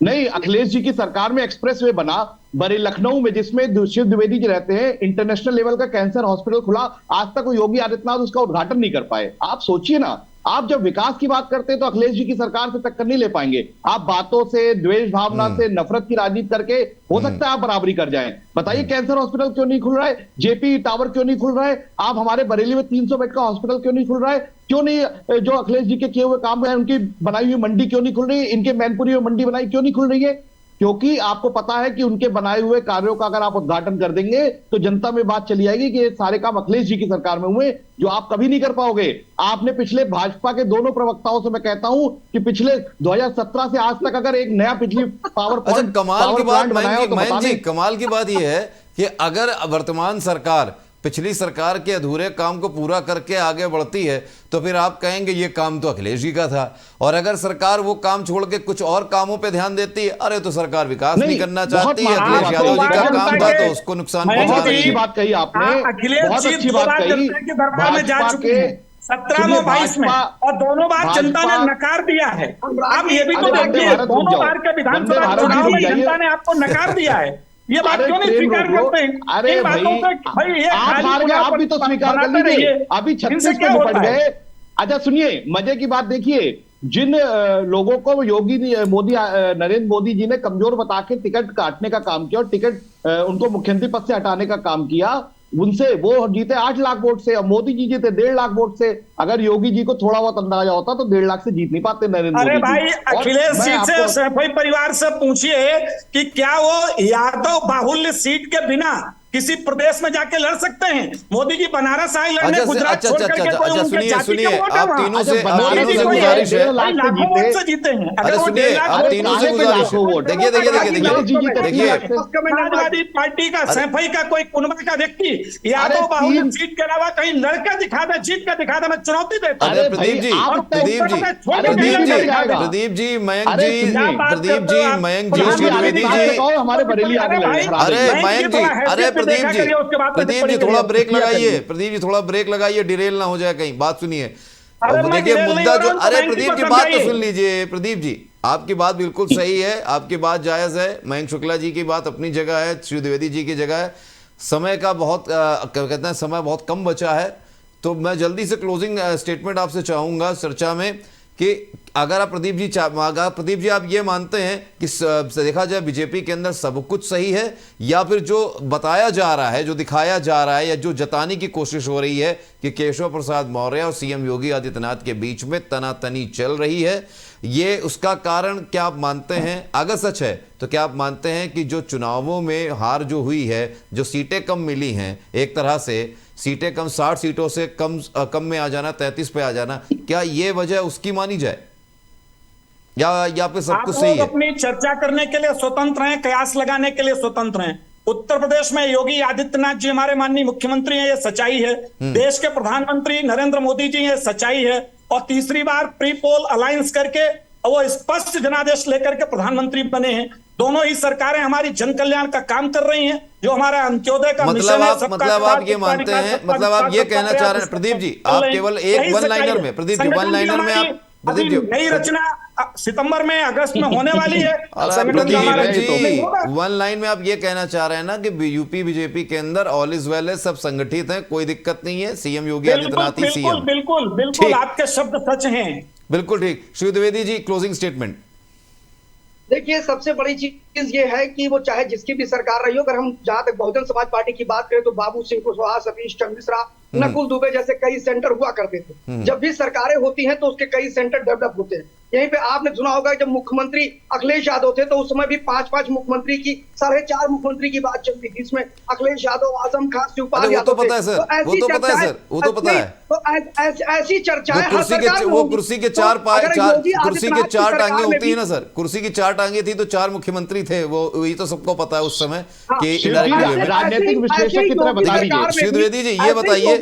नहीं, अखिलेश जी की सरकार में एक्सप्रेसवे बना बड़े लखनऊ में, जिसमें शिव द्विवेदी जी रहते हैं, इंटरनेशनल लेवल का कैंसर हॉस्पिटल खुला। आज तक वो योगी आदित्यनाथ उसका उद्घाटन नहीं कर पाए। आप सोचिए ना, आप जब विकास की बात करते हैं तो अखिलेश जी की सरकार से टक्कर नहीं ले पाएंगे। आप बातों से, द्वेष भावना से, नफरत की राजनीति करके हो सकता है आप बराबरी कर जाएं। बताइए कैंसर हॉस्पिटल क्यों नहीं खुल रहा है, जेपी टावर क्यों नहीं खुल रहा है, आप हमारे बरेली में 300 बेड का हॉस्पिटल क्यों नहीं खुल रहा है, क्यों नहीं जो अखिलेश जी के किए हुए काम है उनकी बनाई हुई मंडी क्यों नहीं खुल रही है, इनके मैनपुरी में मंडी बनाई क्यों नहीं खुल रही है? क्योंकि आपको पता है कि उनके बनाए हुए कार्यों का अगर आप उद्घाटन कर देंगे तो जनता में बात चली आएगी कि ये सारे काम अखिलेश जी की सरकार में हुए, जो आप कभी नहीं कर पाओगे। आपने पिछले भाजपा के दोनों प्रवक्ताओं से मैं कहता हूं कि पिछले 2017 से आज तक अगर एक नया बिजली पावर अच्छा, प्लांट कमाल की बात बनाया जी, कमाल की बात यह है कि अगर वर्तमान सरकार पिछली सरकार के अधूरे काम को पूरा करके आगे बढ़ती है तो फिर आप कहेंगे ये काम तो अखिलेश जी का था, और अगर सरकार वो काम छोड़ के कुछ और कामों पे ध्यान देती है, अरे तो सरकार विकास नहीं करना चाहती है, अखिलेश यादव जी का काम था तो उसको नुकसान पहुंचा रही है। अच्छी बात कही आपने, बहुत अच्छी बात कही। भाजपा के 17 में 22 में, और दोनों बार जनता ने नकार दिया है। आप ये भी तो देखिए, दोनों बार के विधानसभा चुनाव में जनता ने आपको नकार दिया है। ये बात क्यों नहीं स्वीकार करते हैं? अरे भाई आप हार गए, आप भी तो स्वीकार कर लीजिए। अभी 36 पे निपट गए। अच्छा सुनिए, मजे की बात देखिए, जिन लोगों को नरेंद्र मोदी जी ने कमजोर बता के टिकट काटने का काम किया और टिकट उनको मुख्यमंत्री पद से हटाने का काम किया, उनसे वो जीते 8 लाख वोट से, और मोदी जी जीते 1.5 लाख वोट से। अगर योगी जी को थोड़ा बहुत अंदाजा होता तो 1.5 लाख से जीत नहीं पाते नरेंद्र मोदी। अरे भाई, अखिलेश जी से सैफई परिवार से पूछिए कि क्या वो यादव बाहुल्य सीट के बिना किसी प्रदेश में जाके लड़ सकते हैं? मोदी जी बनारस आए लड़ने, गुजरात छोड़ करके कोई उनके जाति के वोट है? आप तीनों से गुजारिश है, लाखों वोट से जीते हैं। अरे सुनिए, आप तीनों से गुजारिश है, देखिए समाजवादी पार्टी का सैफई का कोई कुनबा का व्यक्ति यादव बाहुल्य सीट के अलावा कहीं लड़के दिखा दे, जीत के दिखा दे, मैं चुनौती देता हूं। अरे प्रदीप जी, मयंक जी, श्री द्विवेदी जी, हमारे बरेली अरे मयंक जी, अरे प्रदीप जी थोड़ा ब्रेक लगाइए, प्रदीप जी थोड़ा ब्रेक लगाइए, डिरेल ना हो जाए कहीं। बात सुनिए, देखिए मुद्दा जो, अरे प्रदीप जी बात तो सुन लीजिए। प्रदीप जी, आपकी बात बिल्कुल सही है, आपकी बात जायज है, मयंक शुक्ला जी की बात अपनी जगह है, श्री द्विवेदी जी की जगह है। समय का बहुत कहते हैं समय बहुत कम बचा है, तो मैं जल्दी से क्लोजिंग स्टेटमेंट आपसे चाहूंगा चर्चा में कि अगर आप प्रदीप जी आप ये मानते हैं कि देखा जाए बीजेपी के अंदर सब कुछ सही है, या फिर जो बताया जा रहा है, जो दिखाया जा रहा है, या जो जताने की कोशिश हो रही है कि केशव प्रसाद मौर्य और सीएम योगी आदित्यनाथ के बीच में तनातनी चल रही है, ये उसका कारण क्या आप मानते हैं? अगर सच है तो क्या आप मानते हैं कि जो चुनावों में हार जो हुई है, जो सीटें कम मिली हैं, एक तरह से सीटें कम, 60 सीटों से कम में आ जाना, 33 पे आ जाना, क्या ये वजह उसकी मानी जाए, या फिर सब कुछ सही है? अपनी चर्चा करने के लिए स्वतंत्र हैं, कयास लगाने के लिए स्वतंत्र हैं। उत्तर प्रदेश में योगी आदित्यनाथ जी हमारे माननीय मुख्यमंत्री हैं, ये सच्चाई है। देश के प्रधानमंत्री नरेंद्र मोदी जी, ये सच्चाई है। और तीसरी बार प्री पोल अलायंस करके वो स्पष्ट जनादेश लेकर के प्रधानमंत्री बने हैं। दोनों ही सरकारें हमारी जन कल्याण का काम कर रही हैं, जो हमारा अंत्योदय का मिशन है। मतलब आप ये मानते हैं, मतलब आप ये कहना चाह रहे हैं प्रदीप जी, आप केवल एक वन लाइनर में, प्रदीप जी वन लाइनर में आप, प्रदीप जी नई रचना सितंबर में, अगस्त में होने वाली है। प्रदीप जी वन लाइन में आप ये कहना चाह रहे हैं ना कि यूपी बीजेपी के अंदर ऑल इज वेल है, सब संगठित है, कोई दिक्कत नहीं है, सीएम योगी आदित्यनाथ ही सीएम। बिल्कुल बिल्कुल, आपके शब्द सच हैं। बिल्कुल ठीक। Shri Dwivedi ji, closing statement. देखिए, सबसे बड़ी चीज ये है कि वो चाहे जिसकी भी सरकार रही हो, अगर हम जहां तक बहुजन समाज पार्टी की बात करें तो बाबू सिंह कुशवाहा, सतीश चंद्र मिश्रा, नकुल दुबे जैसे कई सेंटर हुआ करते थे। जब भी सरकारें होती हैं तो उसके कई सेंटर डेवलप होते हैं। यहीं पे आपने सुना होगा जब मुख्यमंत्री अखिलेश यादव थे तो उस समय भी 5-5 मुख्यमंत्री की 4.5 मुख्यमंत्री की बात चलती थी, इसमें अखिलेश यादव, आजम खान, शिवपाल अरे वो यादव तो पता है सर, वो तो पता है सर, वो तो पता है। तो ऐसी चर्चाएं हर सरकार में वो होगी। कुर्सी के तो चार अगर योगी कुर्सी के आदित्यनाथ की चार सरकार टांगे में होती है भी- ना सर, कुर्सी की 4 टांगे थी तो 4 मुख्यमंत्री थे, वो ये तो सबको पता है उस समय हाँ, कि शिव जी, indirectly में। राजनीतिक विश्लेषक की तरह बता दीजिए। श्री द्विवेदी जी ये बताइए,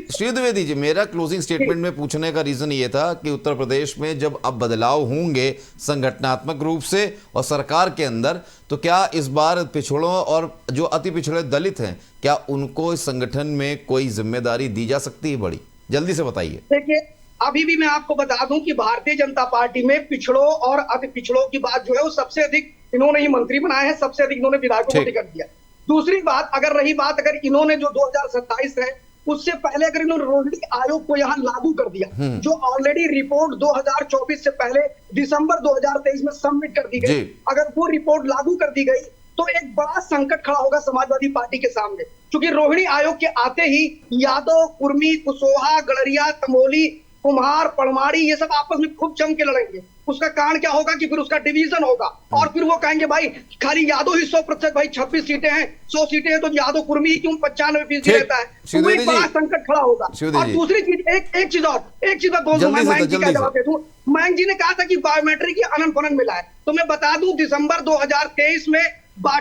श्री द्विवेदी जी मेरा क्लोजिंग जी। स्टेटमेंट में पूछने का रीजन ये था कि उत्तर प्रदेश में जब अब बदलाव होंगे संगठनात्मक रूप से और सरकार के अंदर, तो क्या इस बार पिछड़ों और जो अति पिछड़े दलित हैं, क्या उनको इस संगठन में कोई जिम्मेदारी दी जा सकती है बड़ी? जल्दी से बताइए। देखिए, अभी भी मैं आपको बता दूं कि भारतीय जनता पार्टी में पिछड़ों और अति पिछड़ों की बात जो है वो सबसे अधिक इन्होंने ही मंत्री बनाए हैं, सबसे अधिक इन्होंने विधायकों को ठीक। टिकट दिया। दूसरी बात, अगर इन्होंने जो 2027 है उससे पहले अगर इन्होंने रोहिणी आयोग को यहाँ लागू कर दिया, जो ऑलरेडी रिपोर्ट 2024 से पहले दिसंबर 2023 में सबमिट कर दी गई, जी। अगर वो रिपोर्ट लागू कर दी गई तो एक बड़ा संकट खड़ा होगा समाजवादी पार्टी के सामने, क्योंकि रोहिणी आयोग के आते ही यादव, कुर्मी, कुशवाहा, गड़रिया, तमोली, कुम्हार, पड़माड़ी ये सब आपस में खूब जम के लड़ेंगे। उसका कारण क्या होगा कि फिर उसका डिवीजन होगा और फिर वो कहेंगे भाई खाली यादव ही 100%, भाई 26 सीटें हैं, 100 सीटें हैं तो यादव कुर्मी ही क्यों 95% ठीक। रहता है, तो वो एक बड़ा संकट खड़ा होगा। और दूसरी चीज, एक चीज मैं बोल दूं, मैं मयंक जी का जवाब दे दूं। मयंक जी ने कहा था कि बायोमेट्रिक की अनंत फनन मिला है, तो मैं बता दूं दिसंबर 2023 में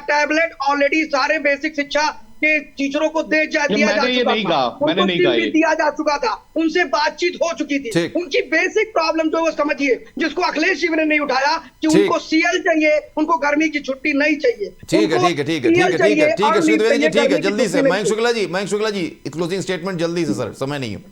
टैबलेट ऑलरेडी सारे बेसिक शिक्षा के टीचरों को दिया जा चुका था, मैंने नहीं कहा, दिया जा चुका था, उनसे बातचीत हो चुकी थी। उनकी बेसिक प्रॉब्लम जो वो समझिए, जिसको अखिलेश जी ने नहीं उठाया कि उनको सीएल चाहिए, उनको गर्मी की छुट्टी नहीं चाहिए। ठीक है श्री द्विवेदी जी, ठीक है, जल्दी से मयंक शुक्ला जी क्लोजिंग स्टेटमेंट जल्दी से सर, समय नहीं है।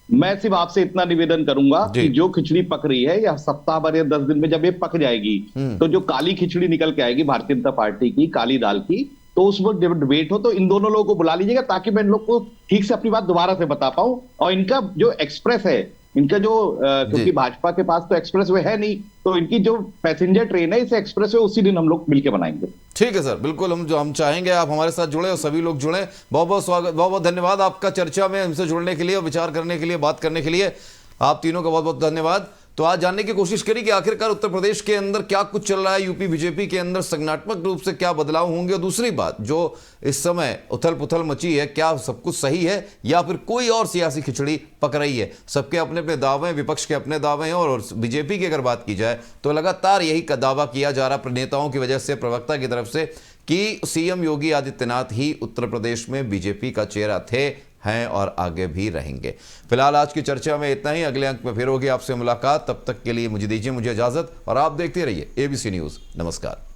मैं सिर्फ आपसे इतना निवेदन करूंगा कि जो खिचड़ी पक रही है या सप्ताह भर या 10 दिन में जब ये पक जाएगी तो जो काली खिचड़ी निकल के आएगी भारतीय जनता पार्टी की, काली दाल की, तो उस वक्त जब डिबेट हो तो इन दोनों लोगों को बुला लीजिएगा ताकि मैं इन लोग को ठीक से अपनी बात दोबारा से बता पाऊं। और इनका जो एक्सप्रेस है, इनका जो क्योंकि भाजपा के पास तो एक्सप्रेस वे है नहीं, तो इनकी जो पैसेंजर ट्रेन है इसे एक्सप्रेस वे उसी दिन हम लोग मिलकर बनाएंगे। ठीक है सर, बिल्कुल हम चाहेंगे आप हमारे साथ जुड़े और सभी लोग जुड़े। बहुत बहुत स्वागत, बहुत बहुत धन्यवाद आपका चर्चा में हमसे जुड़ने के लिए और विचार करने के लिए, बात करने के लिए। आप तीनों का बहुत बहुत धन्यवाद। तो आज जानने की कोशिश करी कि आखिरकार उत्तर प्रदेश के अंदर क्या कुछ चल रहा है, यूपी बीजेपी के अंदर संगठनात्मक रूप से क्या बदलाव होंगे, और दूसरी बात जो इस समय उथल पुथल मची है, क्या सब कुछ सही है या फिर कोई और सियासी खिचड़ी पक रही है। सबके अपने अपने दावे हैं, विपक्ष के अपने दावे हैं, और बीजेपी की अगर बात की जाए तो लगातार यही दावा किया जा रहा नेताओं की वजह से, प्रवक्ता की तरफ से, कि सीएम योगी आदित्यनाथ ही उत्तर प्रदेश में बीजेपी का चेहरा थे, हैं और आगे भी रहेंगे। फिलहाल आज की चर्चा में इतना ही, अगले अंक में फिर होगी आपसे मुलाकात। तब तक के लिए मुझे दीजिए इजाजत और आप देखते रहिए एबीसी न्यूज़। नमस्कार।